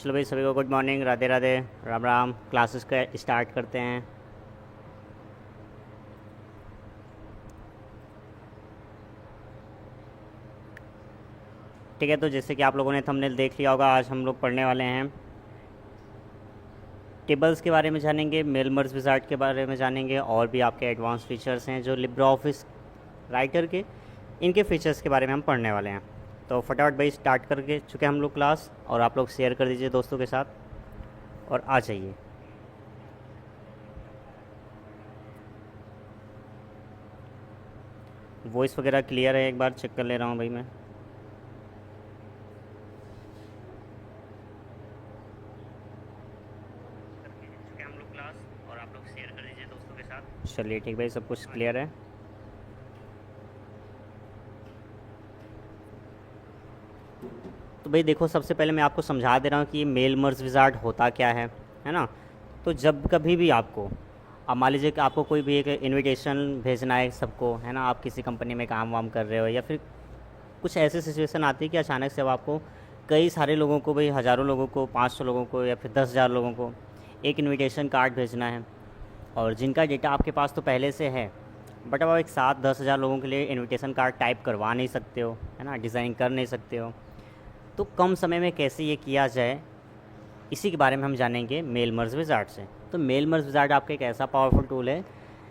चलो भाई, सभी को good morning, Radhe Radhe, Ram Ram. Classes का स्टार्ट करते हैं। ठीक है, तो जैसे कि आप लोगों ने थंबनेल देख लिया होगा, आज हम लोग पढ़ने वाले हैं टेबल्स के बारे में जानेंगे, मेल मर्ज विजार्ड के बारे में जानेंगे, और भी आपके एडवांस फीचर्स हैं जो लिब्रा ऑफिस राइटर के, इनके फीचर्स के बारे में हम पढ़ने वाले हैं। तो फटाफट भाई स्टार्ट करके चुके हम लोग क्लास, और आप लोग शेयर कर दीजिए दोस्तों के साथ और आ जाइए। वॉइस वगैरह क्लियर है? एक बार चेक कर ले रहा हूँ भाई मैं। हम लोग क्लास, और आप लोग शेयर कर दीजिए दोस्तों के साथ। चलिए ठीक भाई, सब कुछ क्लियर है। तो भाई देखो, सबसे पहले मैं आपको समझा दे रहा हूँ कि मेल मर्ज विजार्ड होता क्या है ना। तो जब कभी भी आपको, अब मान लीजिए कि आपको कोई भी एक इनविटेशन भेजना है सबको, है ना, आप किसी कंपनी में काम वाम कर रहे हो, या फिर कुछ ऐसी सिचुएशन आती है कि अचानक से अब आपको कई सारे लोगों को, भाई हज़ारों लोगों को, 500 लोगों को, या फिर 10,000 लोगों को एक इनविटेशन कार्ड भेजना है, और जिनका डेटा आपके पास तो पहले से है, बट अब आप एक साथ 10,000 लोगों के लिए इनविटेशन कार्ड टाइप करवा नहीं सकते हो, है ना, डिज़ाइन कर नहीं सकते हो। तो कम समय में कैसे ये किया जाए, इसी के बारे में हम जानेंगे मेल मर्ज विजार्ड से। तो मेल मर्ज विजार्ड आपका एक ऐसा पावरफुल टूल है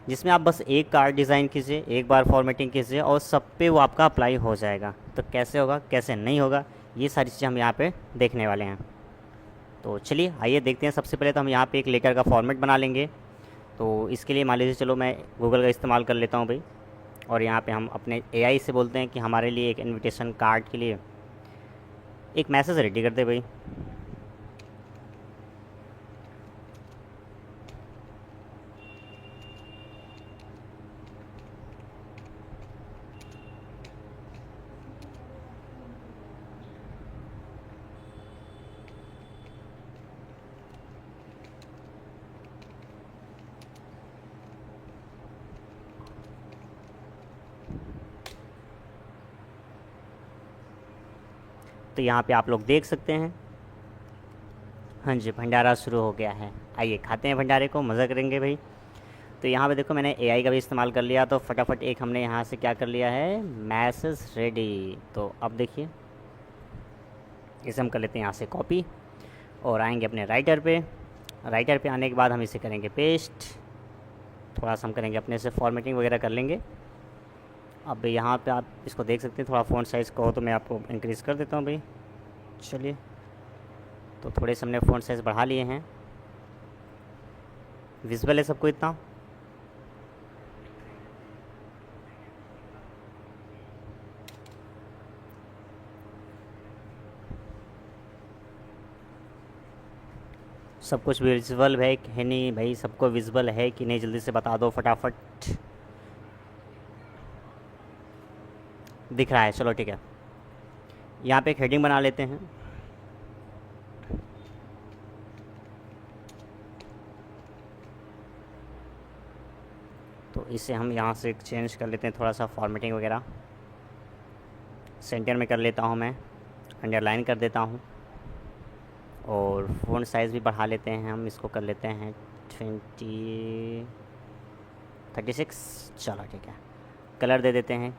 जिसमें आप बस एक कार्ड डिज़ाइन कीजिए, एक बार फॉर्मेटिंग कीजिए, और सब पे वो आपका अप्लाई हो जाएगा। तो कैसे होगा, कैसे नहीं होगा, ये सारी चीज़ें हम यहाँ पे देखने वाले हैं। तो चलिए आइए देखते हैं। सबसे पहले तो हम यहाँ पे एक लेटर का फॉर्मेट बना लेंगे। तो इसके लिए मान लीजिए, चलो मैं गूगल का इस्तेमाल कर लेता हूँ भाई, और यहाँ पे हम अपने एआई से बोलते हैं कि हमारे लिए एक इनविटेशन कार्ड के लिए एक मैसेज रेडी कर दे भाई। तो यहाँ पे आप लोग देख सकते हैं, हाँ जी, भंडारा शुरू हो गया है। आइए खाते हैं भंडारे को, मज़ा करेंगे भाई। तो यहाँ पे देखो, मैंने एआई का भी इस्तेमाल कर लिया, तो फटाफट एक हमने यहाँ से क्या कर लिया है, मैसेज रेडी। तो अब देखिए, इसे हम कर लेते हैं यहाँ से कॉपी, और आएंगे अपने राइटर पे। राइटर पे आने के बाद हम इसे करेंगे पेस्ट। थोड़ा सा हम करेंगे अपने से फॉर्मेटिंग वगैरह कर लेंगे। अब यहाँ पे आप इसको देख सकते हैं, थोड़ा फ़ॉन्ट साइज़ को तो मैं आपको इंक्रीज़ कर देता हूँ भाई। चलिए, तो थोड़े से हमने फ़ॉन्ट साइज़ बढ़ा लिए हैं। विजुअल है सबको इतना? सब कुछ विजुअल है कि नहीं भाई? सबको विजुअल है कि नहीं, जल्दी से बता दो फटाफट। दिख रहा है, चलो ठीक है। यहाँ पे एक हेडिंग बना लेते हैं। तो इसे हम यहाँ से चेंज कर लेते हैं, थोड़ा सा फॉर्मेटिंग वगैरह सेंटर में कर लेता हूँ मैं, अंडरलाइन कर देता हूँ, और फ़ॉन्ट साइज़ भी बढ़ा लेते हैं। हम इसको कर लेते हैं 36। चलो ठीक है, कलर दे देते हैं,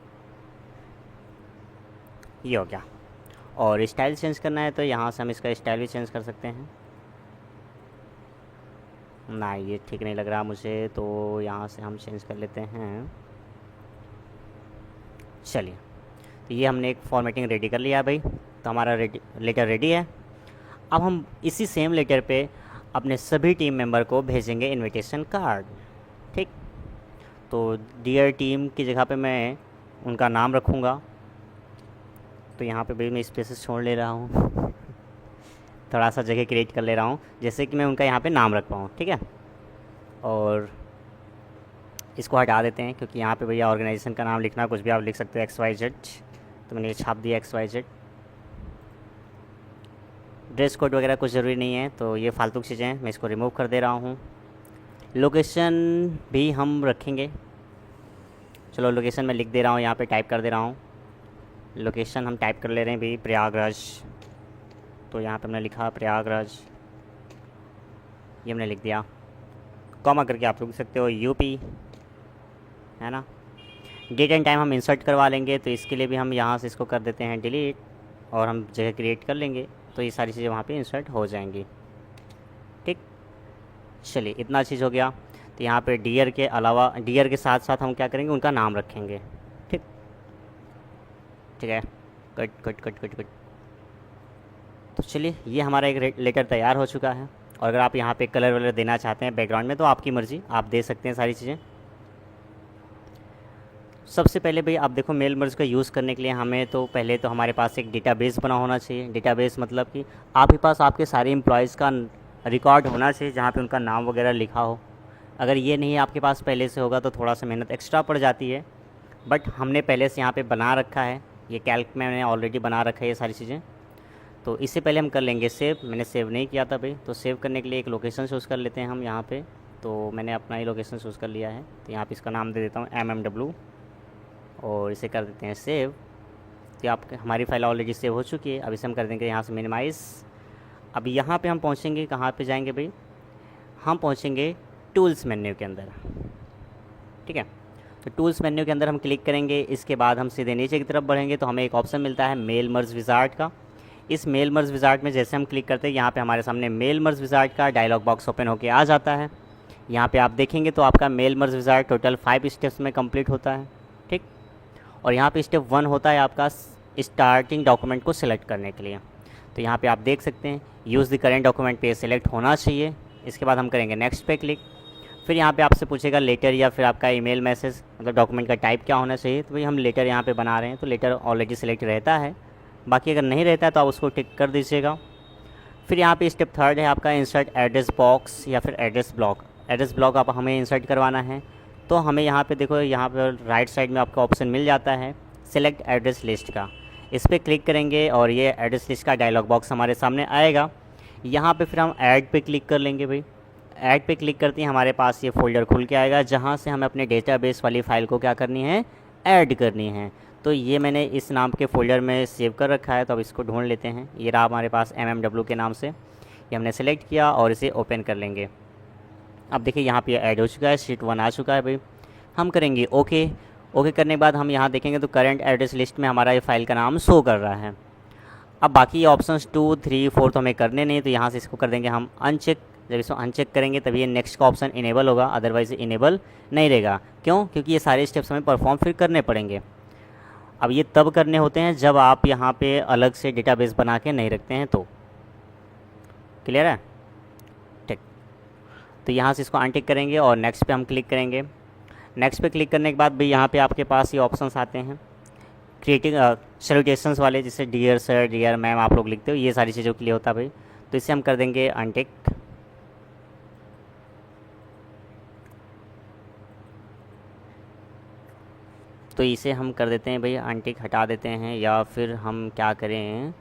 ये हो गया। और स्टाइल चेंज करना है तो यहाँ से हम इसका स्टाइल भी चेंज कर सकते हैं। ना, ये ठीक नहीं लग रहा मुझे, तो यहाँ से हम चेंज कर लेते हैं। चलिए, तो ये हमने एक फॉर्मेटिंग रेडी कर लिया है भाई। तो हमारा लेटर रेडी है। अब हम इसी सेम लेटर पे अपने सभी टीम मेंबर को भेजेंगे इनविटेशन कार्ड। ठीक, तो डियर टीम की जगह पे मैं उनका नाम रखूँगा। तो यहाँ पे भाई मैं स्पेसेस छोड़ ले रहा हूँ थोड़ा सा जगह क्रिएट कर ले रहा हूँ, जैसे कि मैं उनका यहाँ पे नाम रख पाऊँ। ठीक है, और इसको हटा देते हैं, क्योंकि यहाँ पे भैया ऑर्गेनाइजेशन का नाम लिखना, कुछ भी आप लिख सकते हो, XYZ। तो मैंने ये छाप दिया XYZ। ड्रेस कोड वगैरह कुछ ज़रूरी नहीं है, तो ये फालतू की चीज़ें हैं, मैं इसको रिमूव कर दे रहा हूँ। लोकेशन भी हम रखेंगे। चलो, लोकेशन मैं लिख दे रहा हूँ, यहाँ पे टाइप कर दे रहा हूँ। लोकेशन हम टाइप कर ले रहे हैं भाई, प्रयागराज। तो यहाँ पे हमने लिखा प्रयागराज, ये हमने लिख दिया। कॉमा करके आप लोग लिख सकते हो यूपी, है ना। डेट एंड टाइम हम इंसर्ट करवा लेंगे, तो इसके लिए भी हम यहाँ से इसको कर देते हैं डिलीट, और हम जगह क्रिएट कर लेंगे, तो ये सारी चीज़ें वहाँ पे इंसर्ट हो जाएंगी। ठीक, चलिए इतना चीज़ हो गया। तो यहाँ पे डियर के अलावा, डियर के साथ साथ हम क्या करेंगे, उनका नाम रखेंगे। ठीक, ठीक है, cut cut cut cut cut. तो चलिए ये हमारा एक लेटर तैयार हो चुका है। और अगर आप यहाँ पे कलर वलर देना चाहते हैं बैकग्राउंड में, तो आपकी मर्ज़ी, आप दे सकते हैं सारी चीज़ें। सबसे पहले भाई आप देखो, मेल मर्ज का यूज़ करने के लिए हमें तो पहले तो हमारे पास एक डेटाबेस बना होना चाहिए। डेटाबेस मतलब कि आपके पास आपके सारे एम्प्लॉयज़ का रिकॉर्ड होना चाहिए, जहाँ पे उनका नाम वगैरह लिखा हो। अगर ये नहीं आपके पास पहले से होगा तो थोड़ा सा मेहनत एक्स्ट्रा पड़ जाती है, बट हमने पहले से यहाँ पे बना रखा है। ये कैल्क में मैंने ऑलरेडी बना रखा है ये सारी चीज़ें। तो इससे पहले हम कर लेंगे सेव। मैंने सेव नहीं किया था भाई, तो सेव करने के लिए एक लोकेशन चूज़ कर लेते हैं हम यहाँ पे। तो मैंने अपना ही लोकेशन चूज़ कर लिया है, तो यहाँ पे इसका नाम दे देता हूँ MMW, और इसे कर देते हैं सेव। तो आप हमारी फ़ाइल ऑलरेडी सेव हो चुकी है। अब इसे हम कर देंगे यहाँ से मिनिमाइज़। अब यहाँ पे हम पहुँचेंगे, कहाँ पे जाएंगे भाई, हम पहुँचेंगे टूल्स मेन्यू के अंदर। ठीक है, तो टूल्स मेन्यू के अंदर हम क्लिक करेंगे। इसके बाद हम सीधे नीचे की तरफ बढ़ेंगे, तो हमें एक ऑप्शन मिलता है मेल मर्ज विज़ार्ड का। इस मेल मर्ज विज़ार्ड में जैसे हम क्लिक करते हैं, यहाँ पे हमारे सामने मेल मर्ज विज़ार्ड का डायलॉग बॉक्स ओपन होकर आ जाता है। यहाँ पे आप देखेंगे तो आपका mail merge wizard total 5 steps में कंप्लीट होता है। ठीक, और यहाँ पे स्टेप 1 होता है आपका स्टार्टिंग डॉक्यूमेंट को सिलेक्ट करने के लिए। तो यहाँ पे आप देख सकते हैं यूज़ द करेंट डॉक्यूमेंट पे सिलेक्ट होना चाहिए। इसके बाद हम करेंगे नेक्स्ट पे क्लिक। फिर यहाँ पे आपसे पूछेगा लेटर या फिर आपका ईमेल मैसेज, मतलब डॉक्यूमेंट का टाइप क्या होना चाहिए। तो भाई हम लेटर यहाँ पे बना रहे हैं, तो लेटर ऑलरेडी सिलेक्ट रहता है। बाकी अगर नहीं रहता है तो आप उसको टिक कर दीजिएगा। फिर यहाँ पे स्टेप 3 है आपका इंसर्ट एड्रेस बॉक्स या फिर एड्रेस ब्लॉक। एड्रेस ब्लॉक आप हमें इंसर्ट करवाना है, तो हमें यहाँ पे देखो, यहाँ पर राइट साइड में आपका ऑप्शन मिल जाता है सेलेक्ट एड्रेस लिस्ट का। इस पर क्लिक करेंगे और ये एड्रेस लिस्ट का डायलॉग बॉक्स हमारे सामने आएगा। यहाँ पे फिर हम ऐड पे क्लिक कर लेंगे भाई। ऐड पे क्लिक करते हैं हमारे पास ये फ़ोल्डर खुल के आएगा, जहाँ से हमें अपने डेटाबेस वाली फ़ाइल को क्या करनी है, ऐड करनी है। तो ये मैंने इस नाम के फ़ोल्डर में सेव कर रखा है, तो अब इसको ढूंढ लेते हैं। ये रहा हमारे पास MMW के नाम से, ये हमने सेलेक्ट किया और इसे ओपन कर लेंगे। अब देखिए यहाँ पे ऐड हो चुका है, शीट 1 आ चुका है भाई। हम करेंगे ओके। ओके करने के बाद हम यहाँ देखेंगे तो करंट एड्रेस लिस्ट में हमारा ये फाइल का नाम शो कर रहा है। अब बाकी ऑप्शंस 2, 3, 4 तो हमें करने नहीं, तो यहाँ से इसको कर देंगे हम अनचेक। जब इसको अनचेक करेंगे तभी ये नेक्स्ट का ऑप्शन इनेबल होगा, अदरवाइज़ इनेबल नहीं रहेगा। क्यों? क्योंकि ये सारे स्टेप्स हमें परफॉर्म फिर करने पड़ेंगे। अब ये तब करने होते हैं जब आप यहाँ पे अलग से डेटाबेस बना के नहीं रखते हैं, तो क्लियर है। ठीक, तो यहाँ से इसको अनटिक करेंगे और नेक्स्ट पे हम क्लिक करेंगे। नेक्स्ट पे क्लिक करने के बाद भी यहाँ पे आपके पास ये ऑप्शंस आते हैं क्रिएटिंग सैल्यूटेशंस वाले, जैसे डियर सर, डियर मैम आप लोग लिखते हो, ये सारी चीज़ों के लिए होता है भाई। तो इसे हम कर देंगे अनटिक। तो इसे हम कर देते हैं भाई अनटिक, हटा देते हैं, या फिर हम क्या करें,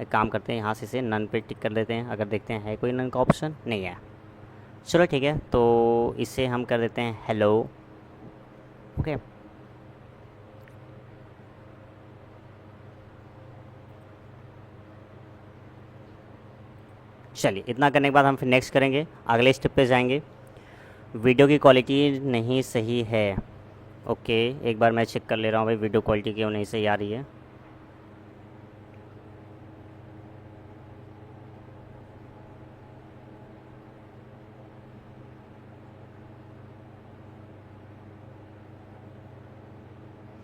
एक काम करते हैं यहाँ से इसे नन पे टिक कर देते हैं। अगर देखते हैं है कोई नन का ऑप्शन, नहीं है, चलो ठीक है। तो इसे हम कर देते हैं हेलो। ओके, चलिए इतना करने के बाद हम फिर नेक्स्ट करेंगे, अगले स्टेप पे जाएंगे। वीडियो की क्वालिटी नहीं सही है। ओके, एक बार मैं चेक कर ले रहा हूँ भाई वीडियो क्वालिटी क्यों नहीं सही आ रही है।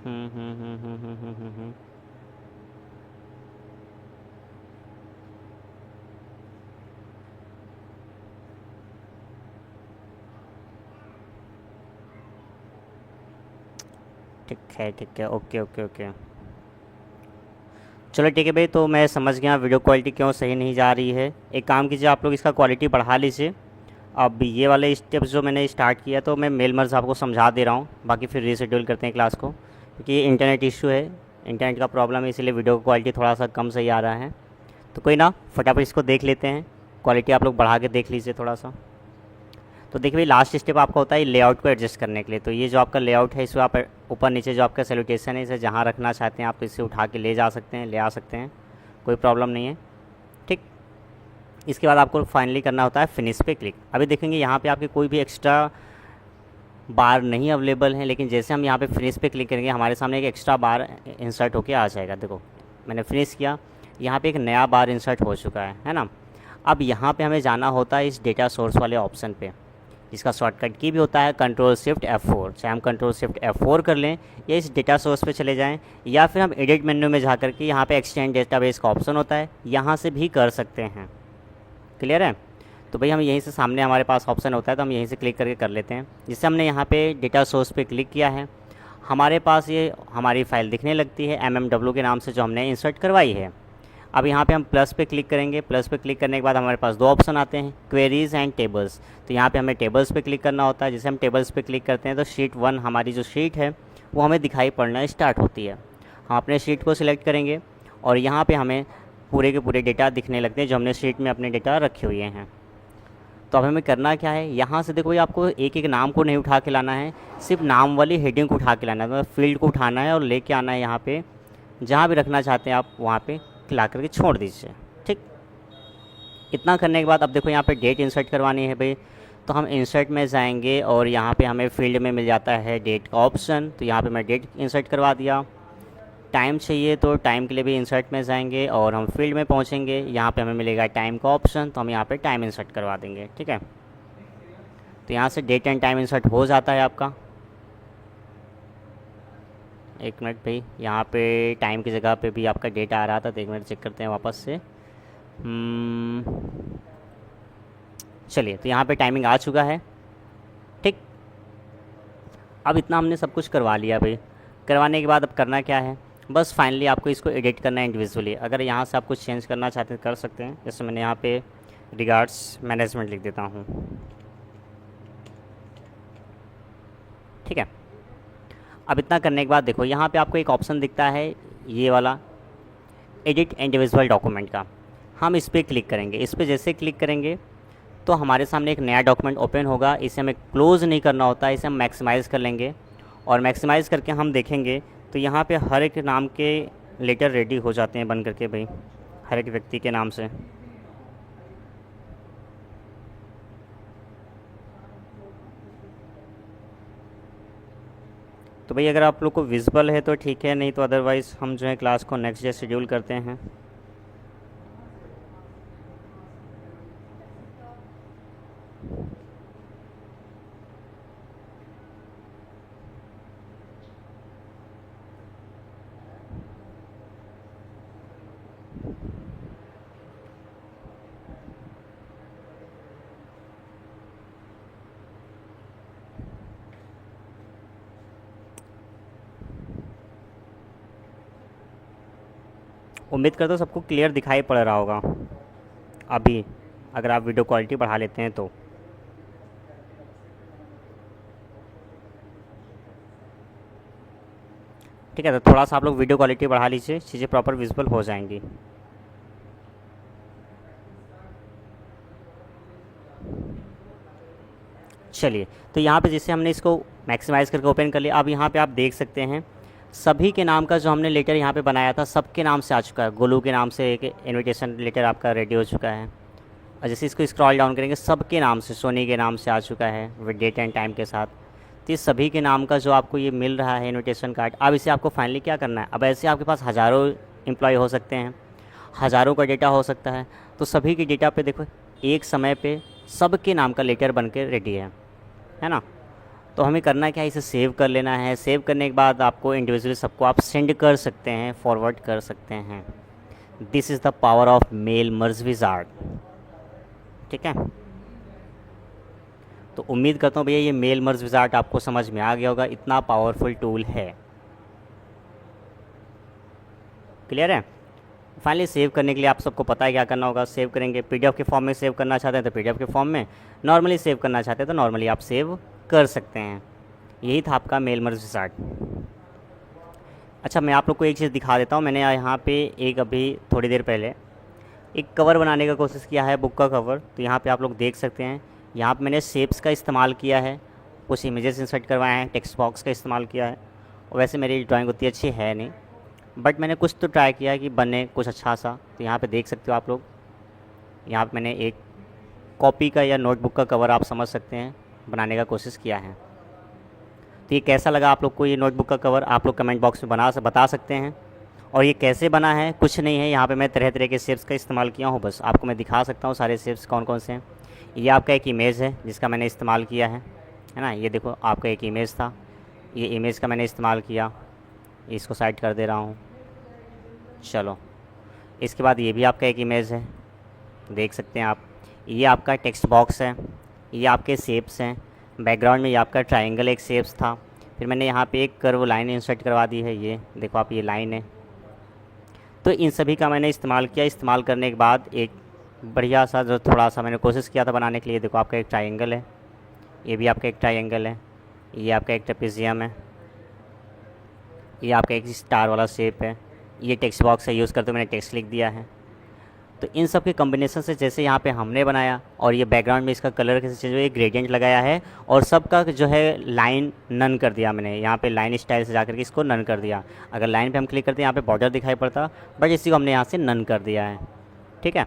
हम्म। ठीक है, ओके ओके ओके, चलो ठीक है भाई। तो मैं समझ गया वीडियो क्वालिटी क्यों सही नहीं जा रही है। एक काम कीजिए, आप लोग इसका क्वालिटी बढ़ा लीजिए। अब ये वाले स्टेप्स जो मैंने स्टार्ट किया, तो मैं मेल मर्ज आपको समझा दे रहा हूँ, बाकी फिर रीशेड्यूल करते हैं क्लास को, क्योंकि ये इंटरनेट इशू है, इंटरनेट का प्रॉब्लम है, इसीलिए वीडियो क्वालिटी थोड़ा सा कम सही आ रहा है। तो कोई ना, फटाफट इसको देख लेते हैं, क्वालिटी आप लोग बढ़ा के देख लीजिए थोड़ा सा। तो देखिए भाई, लास्ट स्टेप आपका होता है लेआउट को एडजस्ट करने के लिए। तो ये जो आपका लेआउट है, इसको आप ऊपर नीचे जो आपका सैल्यूटेशन है, इसे जहाँ रखना चाहते हैं आप, तो इसे उठा के ले जा सकते हैं, ले आ सकते हैं, कोई प्रॉब्लम नहीं है। ठीक, इसके बाद आपको फाइनली करना होता है फिनिश पे क्लिक। अभी देखेंगे यहाँ पे आपके कोई भी एक्स्ट्रा बार नहीं अवेलेबल है, लेकिन जैसे हम यहाँ पे फिनिश पे क्लिक करेंगे हमारे सामने एक एक्स्ट्रा बार इंसर्ट होके आ जाएगा। देखो मैंने फिनिश किया, यहाँ पे एक नया बार इंसर्ट हो चुका है ना। अब यहाँ पे हमें जाना होता है इस डेटा सोर्स वाले ऑप्शन पे, इसका शॉर्टकट की भी होता है कंट्रोल शिफ्ट F4। चाहे हम कंट्रोल शिफ्ट F4 कर लें या इस डेटा सोर्स पे चले जाएं, या फिर हम एडिट मेन्यू में जा करके यहाँ पे एक्सटेंड डेटाबेस का ऑप्शन होता है, यहाँ से भी कर सकते हैं। क्लियर है? तो भाई हम यहीं से सामने हमारे पास ऑप्शन होता है तो हम यहीं से क्लिक करके कर लेते हैं। जिससे हमने यहाँ पे डेटा सोर्स पे क्लिक किया है, हमारे पास ये हमारी फ़ाइल दिखने लगती है MMW के नाम से जो हमने इंसर्ट करवाई है। अब यहाँ पे हम प्लस पे क्लिक करेंगे। प्लस पे क्लिक करने के बाद हमारे पास दो ऑप्शन आते हैं, क्वेरीज़ एंड टेबल्स। तो यहाँ पे हमें टेबल्स पे क्लिक करना होता है। जैसे हम टेबल्स पे क्लिक करते हैं तो शीट 1 हमारी जो शीट है वो हमें दिखाई पड़ना स्टार्ट होती है। हम अपने शीट को सिलेक्ट करेंगे और यहाँ पे हमें पूरे के पूरे डेटा दिखने लगते हैं जो हमने शीट में अपने डेटा रखे हुए हैं। तो अब हमें करना क्या है, यहाँ से देखो भाई आपको एक एक नाम को नहीं उठा के लाना है, सिर्फ नाम वाली हेडिंग को उठा के लाना है। मतलब फील्ड को उठाना है और लेके आना है यहाँ पे, जहाँ भी रखना चाहते हैं आप वहाँ पे ला करके छोड़ दीजिए। ठीक, इतना करने के बाद अब देखो यहाँ पे डेट इंसर्ट करवानी है भाई। तो हम इंसर्ट में जाएंगे और यहाँ पे हमें फील्ड में मिल जाता है डेट का ऑप्शन। तो यहाँ पे मैं डेट इंसर्ट करवा दिया। टाइम चाहिए तो टाइम के लिए भी इंसर्ट में जाएंगे और हम फील्ड में पहुँचेंगे, यहाँ पे हमें मिलेगा टाइम का ऑप्शन। तो हम यहाँ पे टाइम इंसर्ट करवा देंगे। ठीक है, तो यहाँ से डेट एंड टाइम इंसर्ट हो जाता है आपका। एक मिनट भाई, यहाँ पे टाइम की जगह पे भी आपका डेटा आ रहा था, तो एक मिनट चेक करते हैं वापस से। चलिए, तो यहाँ पे टाइमिंग आ चुका है। ठीक, अब इतना हमने सब कुछ करवा लिया भाई। करवाने के बाद अब करना क्या है, बस फाइनली आपको इसको एडिट करना है इंडिविजुअली। अगर यहाँ से आप कुछ चेंज करना चाहते हैं कर सकते हैं। जैसे मैंने यहाँ पे रिगार्ड्स मैनेजमेंट लिख देता हूँ। ठीक है, अब इतना करने के बाद देखो यहाँ पे आपको एक ऑप्शन दिखता है ये वाला, एडिट इंडिविजुअल डॉक्यूमेंट का। हम इस पर क्लिक करेंगे। इस पर जैसे क्लिक करेंगे तो हमारे सामने एक नया डॉक्यूमेंट ओपन होगा। इसे हमें क्लोज़ नहीं करना होता, इसे हम मैक्सिमाइज़ कर लेंगे और मैक्सिमाइज़ करके हम देखेंगे तो यहाँ पे हर एक नाम के लेटर रेडी हो जाते हैं बन करके भाई, हर एक व्यक्ति के नाम से। तो भाई अगर आप लोग को विजिबल है तो ठीक है, नहीं तो अदरवाइज़ हम जो है क्लास को नेक्स्ट डे शेड्यूल करते हैं। उम्मीद करता हूँ सबको क्लियर दिखाई पड़ रहा होगा अभी, अगर आप वीडियो क्वालिटी बढ़ा लेते हैं तो। ठीक है, तो थोड़ा सा आप लोग वीडियो क्वालिटी बढ़ा लीजिए, चीज़ें प्रॉपर विजिबल हो जाएंगी। चलिए, तो यहाँ पे जैसे हमने इसको मैक्सिमाइज़ करके ओपन कर लिया। अब यहाँ पे आप देख सकते हैं सभी के नाम का जो हमने लेटर यहाँ पे बनाया था सबके नाम से आ चुका है। गोलू के नाम से एक इनविटेशन लेटर आपका रेडी हो चुका है। और जैसे इसको स्क्रॉल डाउन करेंगे सबके नाम से, सोनी के नाम से आ चुका है विद डेट एंड टाइम के साथ। तो ये सभी के नाम का जो आपको ये मिल रहा है इनविटेशन कार्ड। अब इसे आपको फाइनली क्या करना है, अब ऐसे आपके पास हज़ारों एम्प्लॉय हो सकते हैं, हज़ारों का डेटा हो सकता है। तो सभी के डेटा पे देखो एक समय पे सबके नाम का लेटर बन के रेडी है ना। तो हमें करना क्या है, इसे सेव कर लेना है। सेव करने के बाद आपको इंडिविजुअली सबको आप सेंड कर सकते हैं, फॉरवर्ड कर सकते हैं। This is the power of mail merge wizard. ठीक है, तो उम्मीद करता हूँ भैया ये मेल मर्ज विजार्ड आपको समझ में आ गया होगा, इतना पावरफुल टूल है। क्लियर है? फाइनली सेव करने के लिए आप सबको पता है क्या करना होगा। सेव करेंगे, पीडीएफ के फॉर्म में सेव करना चाहते हैं तो पीडीएफ के फॉर्म में, नॉर्मली सेव करना चाहते हैं तो नॉर्मली आप सेव कर सकते हैं। यही था आपका मेल मर्ज विजार्ड। अच्छा, मैं आप लोग को एक चीज़ दिखा देता हूँ। मैंने यहाँ पे एक अभी थोड़ी देर पहले एक कवर बनाने का कोशिश किया है, बुक का कवर। तो यहाँ पे आप लोग देख सकते हैं, यहाँ पे मैंने शेप्स का इस्तेमाल किया है, कुछ इमेजेस इंसर्ट करवाए हैं, टेक्स्ट बॉक्स का इस्तेमाल किया है। और वैसे मेरी ड्राइंग उतनी अच्छी है नहीं, बट मैंने कुछ तो ट्राई किया है कि बने कुछ अच्छा सा। तो यहाँ पे देख सकते हो आप लोग, यहाँ पे मैंने एक कॉपी का या नोटबुक का कवर आप समझ सकते हैं बनाने का कोशिश किया है। तो ये कैसा लगा आप लोग को ये नोटबुक का कवर, आप लोग कमेंट बॉक्स में बता सकते हैं। और ये कैसे बना है, कुछ नहीं है, यहाँ पे मैं तरह तरह के शेप्स का इस्तेमाल किया हूँ, बस आपको मैं दिखा सकता हूँ सारे शेप्स कौन कौन से हैं। ये आपका एक इमेज है जिसका मैंने इस्तेमाल किया है ना। ये देखो आपका एक इमेज था, ये इमेज का मैंने इस्तेमाल किया, इसको साइड कर दे रहा हूँ। चलो, इसके बाद ये भी आपका एक इमेज है, देख सकते हैं आप। ये आपका टेक्स्ट बॉक्स है, ये आपके शेप्स हैं। बैकग्राउंड में ये आपका ट्रायंगल एक शेप्स था, फिर मैंने यहाँ पे एक कर्व लाइन इंसर्ट करवा दी है, ये देखो आप, ये लाइन है। तो इन सभी का मैंने इस्तेमाल किया। इस्तेमाल करने के बाद एक बढ़िया सा जो थोड़ा सा मैंने कोशिश किया था बनाने के लिए, देखो आपका एक ट्रायंगल है, ये भी आपका एक ट्रायंगल है, ये आपका एक ट्रेपेजियम है, ये आपका एक स्टार वाला शेप है, ये टेक्स्ट बॉक्स है, यूज़ करते मैंने टेक्स्ट लिख दिया है। तो इन सब के कॉम्बिनेशन से जैसे यहाँ पे हमने बनाया, और ये बैकग्राउंड में इसका कलर कैसे चेंज हुआ, ये ग्रेडियंट लगाया है, और सबका जो है लाइन नन कर दिया मैंने। यहाँ पे लाइन स्टाइल से जाकर के इसको नन कर दिया। अगर लाइन पे हम क्लिक करते हैं यहाँ पे बॉर्डर दिखाई पड़ता, बट इसी को हमने यहाँ से नन कर दिया है। ठीक है,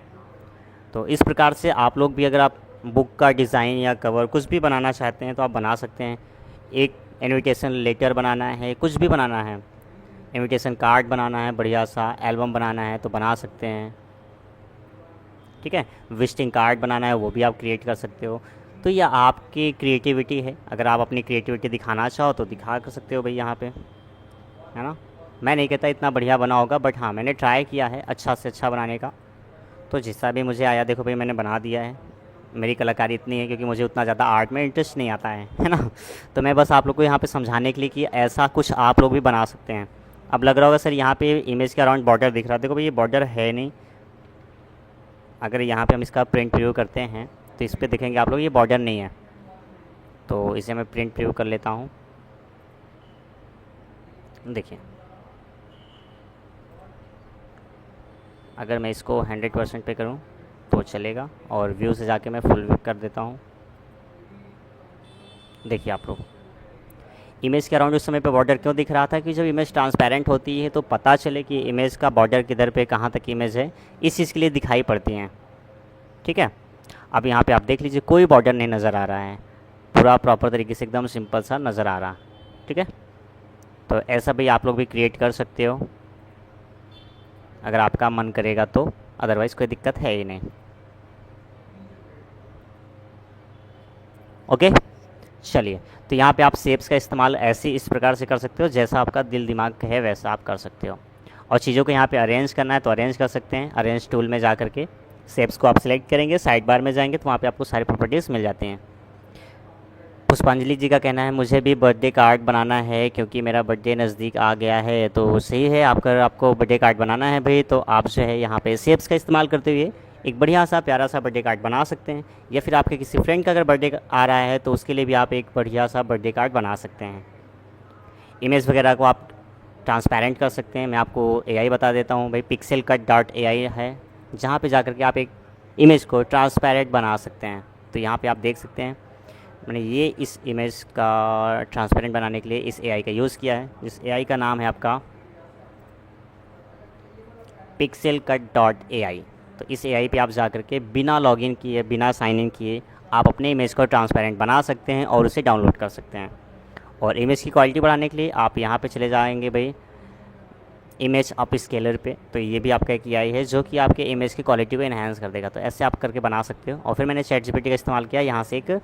तो इस प्रकार से आप लोग भी अगर आप बुक का डिज़ाइन या कवर कुछ भी बनाना चाहते हैं तो आप बना सकते हैं। एक इन्विटेशन लेटर बनाना है, कुछ भी बनाना है, इन्विटेशन कार्ड बनाना है, बढ़िया सा एल्बम बनाना है तो बना सकते हैं। ठीक है, विजिटिंग कार्ड बनाना है वो भी आप क्रिएट कर सकते हो। तो ये आपकी क्रिएटिविटी है, अगर आप अपनी क्रिएटिविटी दिखाना चाहो तो दिखा कर सकते हो भाई यहाँ पे, है ना। मैं नहीं कहता इतना बढ़िया बना होगा, बट हाँ मैंने ट्राई किया है अच्छा से अच्छा बनाने का। तो जितना भी मुझे आया देखो भाई मैंने बना दिया है। मेरी कलाकारी इतनी है क्योंकि मुझे उतना ज़्यादा आर्ट में इंटरेस्ट नहीं आता है ना। तो मैं बस आप लोग को यहाँ पे समझाने के लिए कि ऐसा कुछ आप लोग भी बना सकते हैं। अब लग रहा होगा सर यहाँ पे इमेज के अराउंड बॉर्डर दिख रहा है, देखो भाई ये बॉर्डर है नहीं। अगर यहाँ पे हम इसका प्रिंट प्रीव्यू करते हैं तो इस पर देखेंगे आप लोग ये बॉर्डर नहीं है। तो इसे मैं प्रिंट प्रीव्यू कर लेता हूँ, देखिए अगर मैं इसको 100% पे करूँ तो चलेगा, और व्यू से जाके मैं फुल व्यू कर देता हूँ। देखिए आप लोग इमेज के अराउंड उस समय पे बॉर्डर क्यों दिख रहा था कि जब इमेज ट्रांसपेरेंट होती है तो पता चले कि इमेज का बॉर्डर किधर पे कहाँ तक इमेज है, इस चीज़ के लिए दिखाई पड़ती हैं। ठीक है, अब यहाँ पे आप देख लीजिए कोई बॉर्डर नहीं नज़र आ रहा है, पूरा प्रॉपर तरीके से एकदम सिंपल सा नज़र आ रहा। ठीक है, तो ऐसा भी आप लोग भी क्रिएट कर सकते हो अगर आपका मन करेगा तो, अदरवाइज़ कोई दिक्कत है ही नहीं। ओके, चलिए, तो यहाँ पे आप शेप्स का इस्तेमाल ऐसे इस प्रकार से कर सकते हो, जैसा आपका दिल दिमाग है वैसा आप कर सकते हो। और चीज़ों को यहाँ पे अरेंज करना है तो अरेंज कर सकते हैं। अरेंज टूल में जा करके शेप्स को आप सिलेक्ट करेंगे, साइड बार में जाएंगे तो वहाँ पे आपको सारी प्रॉपर्टीज़ मिल जाती हैं। पुष्पांजलि जी का कहना है मुझे भी बर्थडे कार्ड बनाना है क्योंकि मेरा बर्थडे नज़दीक आ गया है। तो सही है, आपको बर्थडे कार्ड बनाना है भाई, तो आप जो है यहाँ पे शेप्स का इस्तेमाल करते हुए एक बढ़िया सा प्यारा सा बर्थडे कार्ड बना सकते हैं। या फिर आपके किसी फ्रेंड का अगर बर्थडे आ रहा है तो उसके लिए भी आप एक बढ़िया सा बर्थडे कार्ड बना सकते हैं। इमेज वगैरह को आप ट्रांसपेरेंट कर सकते हैं। मैं आपको AI बता देता हूँ भाई, pixelcut.ai है, जहाँ पे जाकर के आप एक इमेज को ट्रांसपेरेंट बना सकते हैं। तो यहाँ पे आप देख सकते हैं मैंने ये इस इमेज का ट्रांसपेरेंट बनाने के लिए इस AI का यूज़ किया है, जिस AI का नाम है आपका pixelcut.ai। तो इस AI पे आप जा कर के बिना लॉगिन किए, बिना साइन इन किए आप अपने इमेज को ट्रांसपेरेंट बना सकते हैं और उसे डाउनलोड कर सकते हैं। और इमेज की क्वालिटी बढ़ाने के लिए आप यहाँ पे चले जाएंगे भाई इमेज अप स्केलर पे, तो ये भी आपका एक AI है जो कि आपके इमेज की क्वालिटी को इन्हांस कर देगा। तो ऐसे आप करके बना सकते हो। और फिर मैंने ChatGPT का इस्तेमाल किया, यहाँ से एक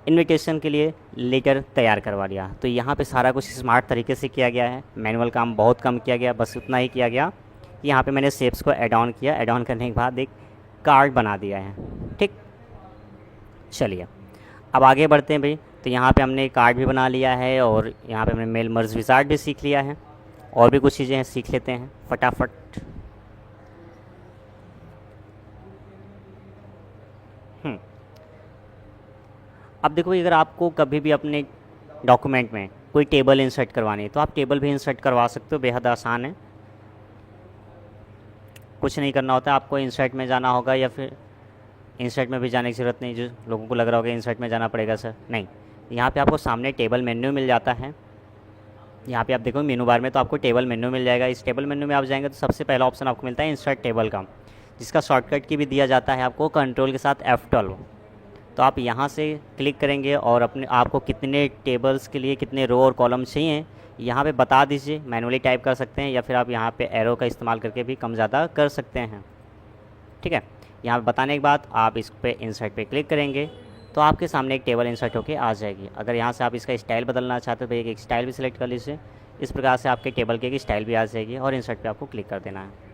इन्विटेशन के लिए लेटर तैयार करवा लिया। तो यहाँ पे सारा कुछ स्मार्ट तरीके से किया गया है, मैनुअल काम बहुत कम किया गया, बस उतना ही किया गया। यहाँ पे मैंने शेप्स को ऐड ऑन किया, ऐड ऑन करने के बाद एक कार्ड बना दिया है। ठीक, चलिए अब आगे बढ़ते हैं भाई। तो यहाँ पे हमने कार्ड भी बना लिया है और यहाँ पे हमने मेल मर्ज विज़ार्ड भी सीख लिया है, और भी कुछ चीज़ें हैं सीख लेते हैं फटाफट। अब देखो अगर आपको कभी भी अपने डॉक्यूमेंट में कोई टेबल इंसर्ट करवानी है तो आप टेबल भी इंसर्ट करवा सकते हो, बेहद आसान है। कुछ नहीं करना होता, आपको इंसर्ट में जाना होगा, या फिर इंसर्ट में भी जाने की ज़रूरत नहीं। जो लोगों को लग रहा होगा इंसर्ट में जाना पड़ेगा सर, नहीं, यहाँ पे आपको सामने टेबल मेन्यू मिल जाता है। यहाँ पे आप देखो मेनू बार में तो आपको टेबल मेन्यू मिल जाएगा। इस टेबल मेन्यू में आप जाएंगे तो सबसे पहला ऑप्शन आपको मिलता है इंसर्ट टेबल का, जिसका शॉर्टकट की भी दिया जाता है आपको कंट्रोल के साथ F12। तो आप यहाँ से क्लिक करेंगे और अपने आपको कितने टेबल्स के लिए कितने रो और कॉलम चाहिए यहाँ पे बता दीजिए। मैनुअली टाइप कर सकते हैं या फिर आप यहाँ पे एरो का इस्तेमाल करके भी कम ज़्यादा कर सकते हैं। ठीक है, यहाँ पे बताने के बाद आप इस पे इंसर्ट पे क्लिक करेंगे तो आपके सामने एक टेबल इंसर्ट होके आ जाएगी। अगर यहाँ से आप इसका स्टाइल बदलना चाहते हो तो एक स्टाइल भी सिलेक्ट कर लीजिए। इस प्रकार से आपके टेबल की एक स्टाइल भी आ जाएगी और इंसर्ट पे आपको क्लिक कर देना है।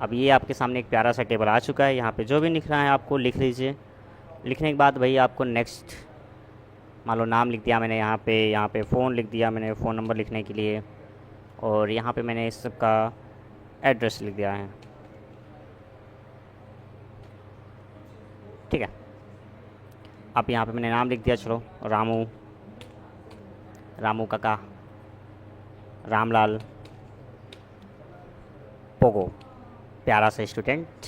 अब ये आपके सामने एक प्यारा सा टेबल आ चुका है। यहाँ पे जो भी लिख रहा है आपको लिख लीजिए। लिखने के बाद भाई आपको नेक्स्ट, मान लो नाम लिख दिया मैंने, यहाँ पे फ़ोन लिख दिया मैंने फ़ोन नंबर लिखने के लिए, और यहाँ पे मैंने इस सबका एड्रेस लिख दिया है। ठीक है, अब यहाँ पे मैंने नाम लिख दिया, चलो रामू काका, रामलाल, पोगो, प्यारा सा स्टूडेंट।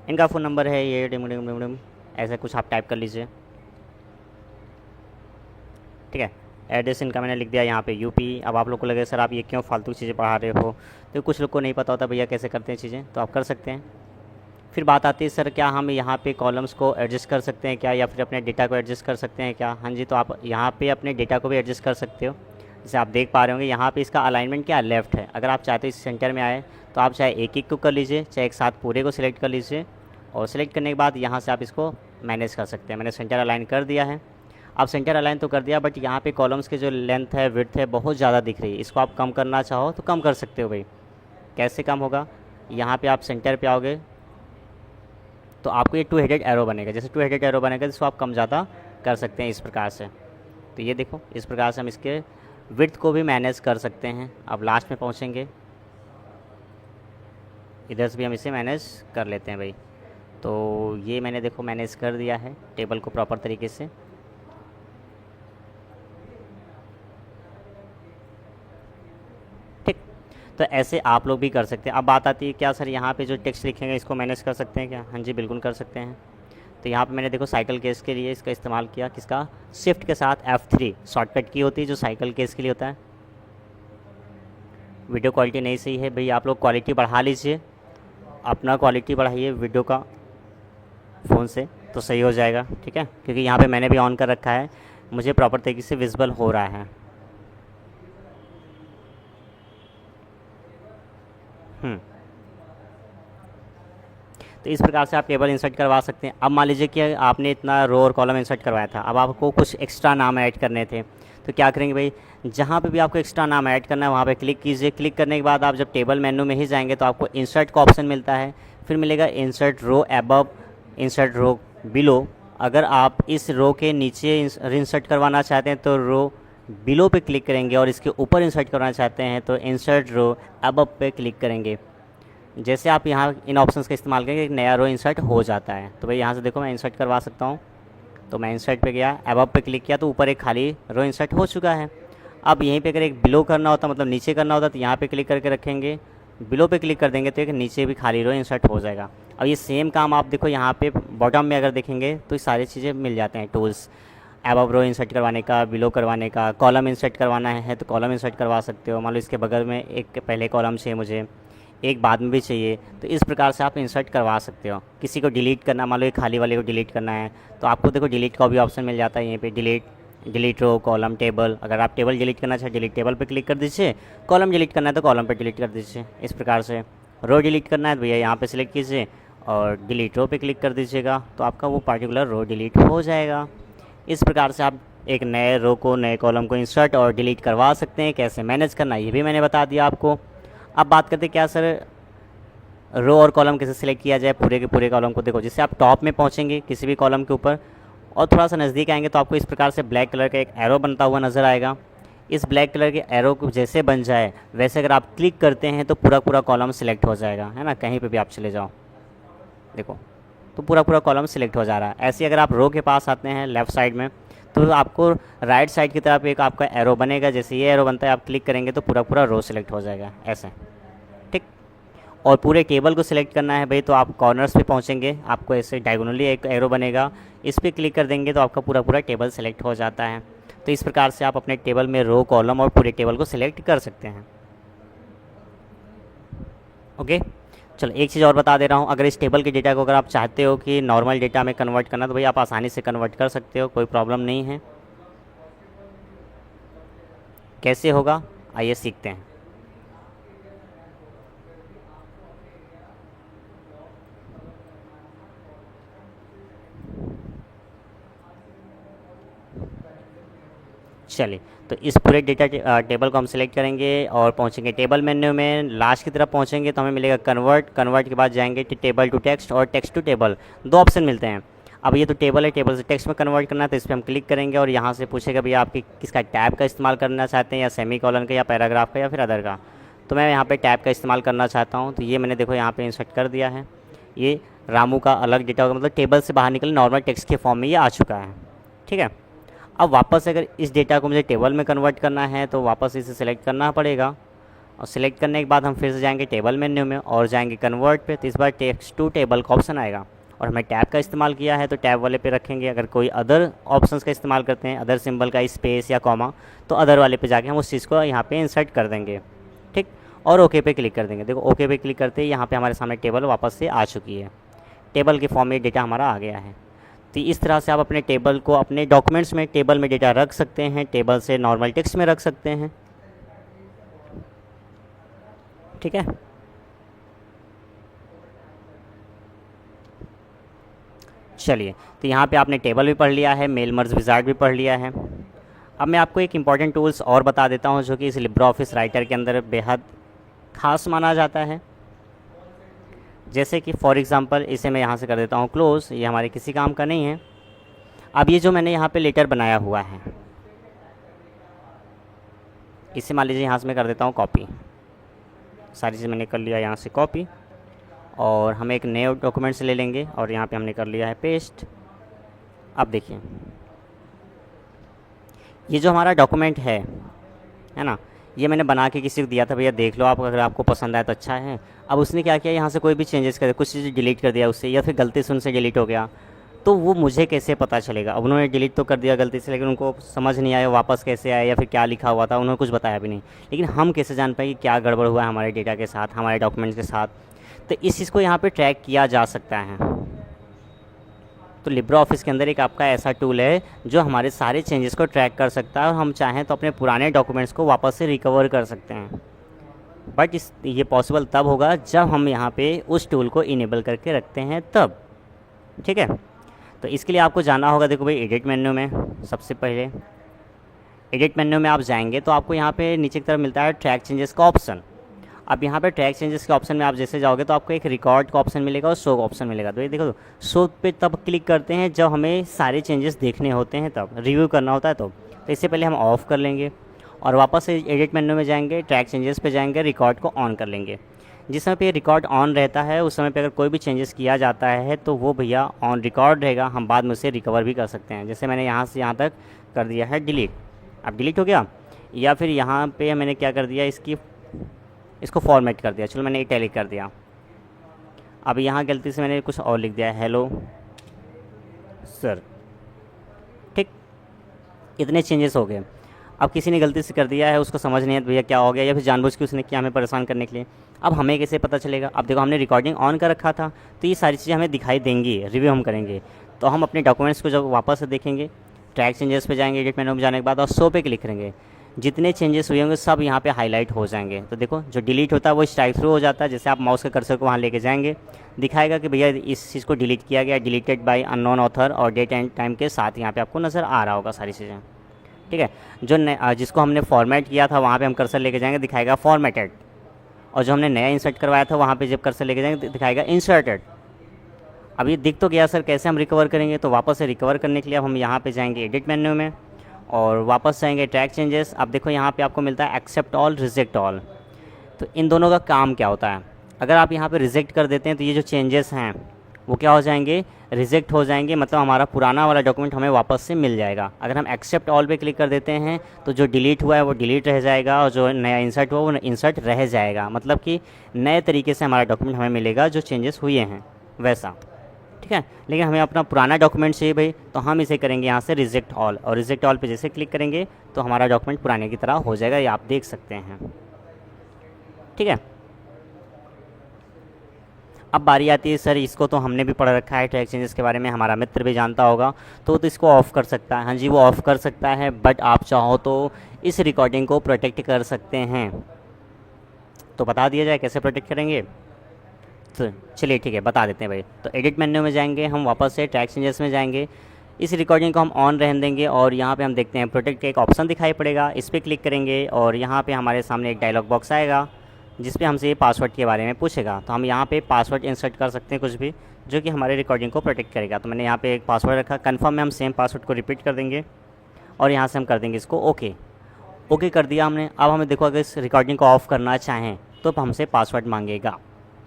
इनका फ़ोन नंबर है ये डिम ऐसा कुछ आप टाइप कर लीजिए। ठीक है, एड्रेस इनका मैंने लिख दिया यहाँ पे यूपी। अब आप लोग को लगे सर आप ये क्यों फालतू चीज़ें पढ़ा रहे हो, तो कुछ लोग को नहीं पता होता भैया कैसे करते हैं चीज़ें, तो आप कर सकते हैं। फिर बात आती है सर क्या हम यहाँ पे कॉलम्स को एडजस्ट कर सकते हैं क्या, या फिर अपने डेटा को एडजस्ट कर सकते हैं क्या। हाँ जी, तो आप यहाँ पे अपने डेटा को भी एडजस्ट कर सकते हो। जैसे आप देख पा रहे होंगे यहाँ पे इसका अलाइनमेंट क्या लेफ़्ट है। अगर आप चाहते हो इस सेंटर में आए तो आप चाहे एक एक को कर लीजिए, चाहे एक साथ पूरे को सिलेक्ट कर लीजिए, और सिलेक्ट करने के बाद यहाँ से आप इसको मैनेज कर सकते हैं। मैंने सेंटर अलाइन कर दिया है। अब सेंटर अलाइन तो कर दिया, बट यहाँ पे कॉलम्स के जो लेंथ है विड्थ है बहुत ज़्यादा दिख रही है। इसको आप कम करना चाहो तो कम कर सकते हो भाई। कैसे कम होगा, यहाँ पे आप सेंटर पे आओगे तो आपको ये 2 हेडेड एरो बनेगा। जैसे 2 हेडेड एरो बनेगा जिसको आप कम ज़्यादा कर सकते हैं इस प्रकार से। तो ये देखो इस प्रकार से हम इसके विड्थ को भी मैनेज कर सकते हैं। अब लास्ट में पहुँचेंगे, इधर से भी हम इसे मैनेज कर लेते हैं भाई। तो ये मैंने देखो मैनेज कर दिया है टेबल को प्रॉपर तरीके से। ठीक, तो ऐसे आप लोग भी कर सकते हैं। अब बात आती है क्या सर यहाँ पे जो टेक्स्ट लिखेंगे इसको मैनेज कर सकते हैं क्या। हाँ जी बिल्कुल कर सकते हैं। तो यहाँ पे मैंने देखो साइकिल केस के लिए इसका इस्तेमाल किया, किसका, शिफ्ट के साथ F3 शॉर्टकट की होती है जो साइकिल केस के लिए होता है। वीडियो क्वालिटी नहीं सही है भाई, आप लोग क्वालिटी बढ़ा लीजिए, अपना क्वालिटी बढ़ाइए वीडियो का फ़ोन से तो सही हो जाएगा। ठीक है, क्योंकि यहाँ पे मैंने भी ऑन कर रखा है, मुझे प्रॉपर तरीके से विजिबल हो रहा है। तो इस प्रकार से आप टेबल इंसर्ट करवा सकते हैं। अब मान लीजिए कि आपने इतना रो और कॉलम इंसर्ट करवाया था, अब आपको कुछ एक्स्ट्रा नाम ऐड करने थे, तो क्या करेंगे भाई, जहाँ पे भी आपको एक्स्ट्रा नाम ऐड करना है वहाँ पे क्लिक कीजिए। क्लिक करने के बाद आप जब टेबल मेन्यू में ही जाएंगे तो आपको इंसर्ट का ऑप्शन मिलता है, फिर मिलेगा insert row above, insert row below. अगर आप इस रो के नीचे इंसर्ट करवाना चाहते हैं तो रो बिलो पे क्लिक करेंगे, और इसके ऊपर इंसर्ट करना चाहते हैं तो इंसर्ट रो अबव पे क्लिक करेंगे। जैसे आप यहाँ इन ऑप्शंस का इस्तेमाल करेंगे एक नया रो इंसर्ट हो जाता है। तो भाई यहाँ से देखो मैं इंसर्ट करवा सकता हूँ, तो मैं इंसर्ट पे गया, अबव पे क्लिक किया तो ऊपर एक खाली रो इंसर्ट हो चुका है। अब यहीं पे अगर एक बिलो करना होता, मतलब नीचे करना होता, तो यहाँ पे क्लिक करके रखेंगे, बिलो पे क्लिक कर देंगे तो एक नीचे भी खाली रो इंसर्ट हो जाएगा। अब ये सेम काम आप देखो यहाँ पे बॉटम में अगर देखेंगे तो ये सारी चीज़ें मिल जाते हैं टूल्स, अबव रो इंसर्ट करवाने का, बिलो करवाने का, कॉलम इंसर्ट करवाना है तो कॉलम इंसर्ट करवा सकते हो। मान लो इसके बगल में एक पहले कॉलम चाहिए मुझे, एक बाद में भी चाहिए, तो इस प्रकार से आप इंसर्ट करवा सकते हो। किसी को डिलीट करना, मान लो एक खाली वाले को डिलीट करना है तो आपको देखो डिलीट का भी ऑप्शन मिल जाता है यहीं पे, डिलीट रो, कॉलम, टेबल। अगर आप टेबल डिलीट करना चाहे डिलीट टेबल पे क्लिक कर दीजिए, कॉलम डिलीट करना है तो कॉलम पे डिलीट कर दीजिए। इस प्रकार से रो डिलीट करना है तो भैया यहाँ पे सिलेक्ट कीजिए और डिलीट रो पे क्लिक कर दीजिएगा, तो आपका वो पार्टिकुलर रो डिलीट हो जाएगा। इस प्रकार से आप एक नए रो को, नए कॉलम को इंसर्ट और डिलीट करवा सकते हैं। कैसे मैनेज करना ये भी मैंने बता दिया आपको। अब बात करते हैं क्या सर रो और कॉलम कैसे सिलेक्ट किया जाए पूरे के पूरे कॉलम को। देखो जैसे आप टॉप में पहुंचेंगे किसी भी कॉलम के ऊपर और थोड़ा सा नज़दीक आएंगे तो आपको इस प्रकार से ब्लैक कलर का एक एरो बनता हुआ नज़र आएगा। इस ब्लैक कलर के एरो को जैसे बन जाए वैसे अगर आप क्लिक करते हैं तो पूरा पूरा कॉलम सिलेक्ट हो जाएगा, है ना। कहीं पे भी आप चले जाओ देखो तो पूरा पूरा कॉलम सिलेक्ट हो जा रहा है। ऐसे अगर आप रो के पास आते हैं लेफ़्ट साइड में तो आपको राइट साइड की तरफ एक आपका एरो बनेगा, जैसे ये एरो बनता है आप क्लिक करेंगे तो पूरा पूरा रो सिलेक्ट हो जाएगा ऐसे, ठीक। और पूरे टेबल को सिलेक्ट करना है भाई तो आप कॉर्नर्स पे पहुंचेंगे, आपको ऐसे डायगोनली एक एरो बनेगा, इस पर क्लिक कर देंगे तो आपका पूरा पूरा टेबल सेलेक्ट हो जाता है। तो इस प्रकार से आप अपने टेबल में रो, कॉलम और पूरे टेबल को सिलेक्ट कर सकते हैं। ओके, चलो एक चीज़ और बता दे रहा हूँ, अगर इस टेबल के डेटा को अगर आप चाहते हो कि नॉर्मल डेटा में कन्वर्ट करना, तो भाई आप आसानी से कन्वर्ट कर सकते हो, कोई प्रॉब्लम नहीं है। कैसे होगा आइए सीखते हैं। चलिए, तो इस पूरे डेटा टेबल को हम सेलेक्ट करेंगे और पहुंचेंगे टेबल मेन्यू में। लास्ट की तरफ पहुंचेंगे तो हमें मिलेगा कन्वर्ट, कन्वर्ट के बाद जाएंगे टेबल टू टेक्स्ट और टेक्स्ट टू टेबल, दो ऑप्शन मिलते हैं। अब ये तो टेबल है, टेबल से टेक्स्ट में कन्वर्ट करना है, तो इस पर हम क्लिक करेंगे और यहाँ से पूछेगा भैया आप किसका टैब का इस्तेमाल करना चाहते हैं, या सेमी कॉलन का, या पैराग्राफ का, या फिर अदर का। तो मैं यहाँ पे टैब का इस्तेमाल करना चाहता हूँ, तो ये मैंने देखो यहाँ पे इंसर्ट कर दिया है। ये रामू का अलग डेटा होगा, मतलब टेबल से बाहर निकल नॉर्मल टेक्स्ट के फॉर्म में ये आ चुका है। ठीक है, अब वापस अगर इस डेटा को मुझे टेबल में कन्वर्ट करना है तो वापस इसे सिलेक्ट करना पड़ेगा, और सिलेक्ट करने के बाद हम फिर से जाएंगे टेबल मेन्यू में और जाएंगे कन्वर्ट पे, तो इस बार टेक्स्ट टू टेबल का ऑप्शन आएगा और हमें टैब का इस्तेमाल किया है तो टैब वाले पे रखेंगे। अगर कोई अदर ऑप्शंस का इस्तेमाल करते हैं, अदर सिंबल का, स्पेस या कॉमा, तो अदर वाले पे जाके हम उस चीज़ को यहाँ पे इंसर्ट कर देंगे। ठीक, और ओके पे क्लिक कर देंगे। देखो ओके पे क्लिक करते ही यहाँ पे हमारे सामने टेबल वापस से आ चुकी है, टेबल के फॉर्म में डेटा हमारा आ गया है। तो इस तरह से आप अपने टेबल को अपने डॉक्यूमेंट्स में टेबल में डेटा रख सकते हैं, टेबल से नॉर्मल टेक्स्ट में रख सकते हैं। ठीक है, चलिए, तो यहाँ पे आपने टेबल भी पढ़ लिया है, मेल मर्ज विजार्ड भी पढ़ लिया है। अब मैं आपको एक इम्पॉर्टेंट टूल्स और बता देता हूँ जो कि इस लिब्रे ऑफिस राइटर के अंदर बेहद खास माना जाता है। जैसे कि फॉर एग्ज़ाम्पल इसे मैं यहाँ से कर देता हूँ क्लोज़, ये हमारे किसी काम का नहीं है। अब ये जो मैंने यहाँ पे लेटर बनाया हुआ है, इसे मान लीजिए यहाँ से मैं कर देता हूँ कॉपी, सारी चीज़ मैंने कर लिया यहाँ से कॉपी, और हम एक नए डॉक्यूमेंट से ले लेंगे और यहाँ पे हमने कर लिया है पेस्ट। अब देखिए ये जो हमारा डॉक्यूमेंट है ना, ये मैंने बना के किसी को दिया था, भैया देख लो आप, अगर आपको पसंद आए तो अच्छा है। अब उसने क्या किया, यहाँ से कोई भी चेंजेस कर दिया, कुछ चीज़ डिलीट कर दिया उससे, या फिर गलती से उनसे डिलीट हो गया, तो वो मुझे कैसे पता चलेगा। अब उन्होंने डिलीट तो कर दिया गलती से, लेकिन उनको समझ नहीं आया वापस कैसे आया, या फिर क्या लिखा हुआ था उन्होंने कुछ बताया भी नहीं। लेकिन हम कैसे जान पाए कि क्या गड़बड़ हुआ है हमारे डेटा के साथ, हमारे डॉक्यूमेंट्स के साथ। तो इस चीज़ को यहाँ पर ट्रैक किया जा सकता है। तो लिब्रे ऑफिस के अंदर एक आपका ऐसा टूल है जो हमारे सारे चेंजेस को ट्रैक कर सकता है, और हम चाहें तो अपने पुराने डॉक्यूमेंट्स को वापस से रिकवर कर सकते हैं। बट ये पॉसिबल तब होगा जब हम यहाँ पे उस टूल को इनेबल करके रखते हैं तब। ठीक है, तो इसके लिए आपको जाना होगा, देखो भाई एडिट मेन्यू में, सबसे पहले एडिट मेन्यू में आप जाएंगे तो आपको यहाँ पे नीचे की तरफ मिलता है ट्रैक चेंजेस का ऑप्शन। अब यहाँ पे ट्रैक चेंजेस के ऑप्शन में आप जैसे जाओगे तो आपको एक रिकॉर्ड का ऑप्शन मिलेगा और शो का ऑप्शन मिलेगा। तो ये देखो शो पे तब क्लिक करते हैं जब हमें सारे चेंजेस देखने होते हैं, तब रिव्यू करना होता है तो इससे पहले हम ऑफ़ कर लेंगे और वापस से एडिट मेन्यू में जाएंगे, ट्रैक चेंजेस पे जाएंगे, रिकॉर्ड को ऑन कर लेंगे। जिस समय पे रिकॉर्ड ऑन रहता है उस समय पे अगर कोई भी चेंजेस किया जाता है तो वो भैया ऑन रिकॉर्ड रहेगा, हम बाद में उसे रिकवर भी कर सकते हैं। जैसे मैंने यहाँ से यहाँ तक कर दिया है डिलीट, अब डिलीट हो गया। या फिर यहाँ पे मैंने क्या कर दिया, इसको फॉर्मेट कर दिया, चलो मैंने इटैलिक कर दिया। अब यहाँ गलती से मैंने कुछ और लिख दिया, हेलो सर। ठीक, इतने चेंजेस हो गए। अब किसी ने गलती से कर दिया है, उसको समझ नहीं है भैया क्या हो गया, या फिर जानबूझ के उसने किया हमें परेशान करने के लिए। अब हमें कैसे पता चलेगा, अब देखो हमने रिकॉर्डिंग ऑन कर रखा था तो ये सारी चीज़ें हमें दिखाई देंगी, रिव्यू हम करेंगे। तो हम अपने डॉक्यूमेंट्स को जब वापस से देखेंगे, ट्रैक चेंजेस पे जाएंगे एडिट मेन्यू में जाने के बाद और शो पे क्लिक करेंगे, जितने चेंजेस हुए होंगे सब यहाँ पे हाईलाइट हो जाएंगे। तो देखो जो डिलीट होता है वो स्ट्राइक थ्रू हो जाता है, जैसे आप माउस के कर्सर को वहाँ लेके जाएंगे दिखाएगा कि भैया इस चीज़ को डिलीट किया गया, डिलीटेड बाय अननोन ऑथर, और डेट एंड टाइम के साथ यहाँ पे आपको नज़र आ रहा होगा सारी चीज़ें। ठीक है, जो जिसको हमने फॉर्मेट किया था वहाँ पे हम कर्सर लेके जाएंगे, दिखाएगा फॉर्मेटेड, और जो हमने नया इंसर्ट करवाया था वहाँ पे जब कर्सर लेके जाएंगे दिखाएगा इंसर्टेड। अब ये दिख तो गया सर, कैसे हम रिकवर करेंगे, तो वापस से रिकवर करने के लिए अब हम यहाँ पे जाएंगे एडिट मेन्यू में और वापस जाएंगे ट्रैक चेंजेस। अब देखो यहाँ पे आपको मिलता है एक्सेप्ट ऑल, रिजेक्ट ऑल। तो इन दोनों का काम क्या होता है, अगर आप यहाँ पे रिजेक्ट कर देते हैं तो ये जो चेंजेस हैं वो क्या हो जाएंगे, रिजेक्ट हो जाएंगे, मतलब हमारा पुराना वाला डॉक्यूमेंट हमें वापस से मिल जाएगा। अगर हम एक्सेप्ट ऑल पे क्लिक कर देते हैं तो जो डिलीट हुआ है वो डिलीट रह जाएगा, और जो नया इंसर्ट हुआ वो इंसर्ट रह जाएगा, मतलब कि नए तरीके से हमारा डॉक्यूमेंट हमें मिलेगा जो चेंजेस हुए हैं वैसा। ठीक है, लेकिन हमें अपना पुराना डॉक्यूमेंट चाहिए भाई, तो हम इसे करेंगे यहाँ से रिजेक्ट ऑल, और रिजेक्ट ऑल पे जैसे क्लिक करेंगे तो हमारा डॉक्यूमेंट पुराने की तरह हो जाएगा, ये आप देख सकते हैं। ठीक है, अब बारी आती है सर इसको तो हमने भी पढ़ रखा है ट्रैक चेंजेस के बारे में, हमारा मित्र भी जानता होगा, तो इसको ऑफ़ कर सकता है। हाँ जी, वो ऑफ़ कर सकता है, बट आप चाहो तो इस रिकॉर्डिंग को प्रोटेक्ट कर सकते हैं। तो बता दिया जाए कैसे प्रोटेक्ट करेंगे। तो चलिए ठीक है, बता देते हैं भाई। तो एडिट मेन्यू में जाएंगे हम, वापस से ट्रैक चेंजेस में जाएंगे, इस रिकॉर्डिंग को हम ऑन रहने देंगे और यहाँ पे हम देखते हैं प्रोटेक्ट का एक ऑप्शन दिखाई पड़ेगा, इस पर क्लिक करेंगे और यहाँ पे हमारे सामने एक डायलॉग बॉक्स आएगा जिस पे हमसे पासवर्ड के बारे में पूछेगा। तो हम यहाँ पे पासवर्ड इंसर्ट कर सकते हैं कुछ भी, जो कि हमारे रिकॉर्डिंग को प्रोटेक्ट करेगा। तो मैंने यहाँ पे एक पासवर्ड रखा, कन्फर्म में हम सेम पासवर्ड को रिपीट कर देंगे और यहाँ से हम कर देंगे इसको ओके। ओके कर दिया हमने। अब हमें देखो अगर इस रिकॉर्डिंग को ऑफ़ करना चाहें तो हमसे पासवर्ड मांगेगा।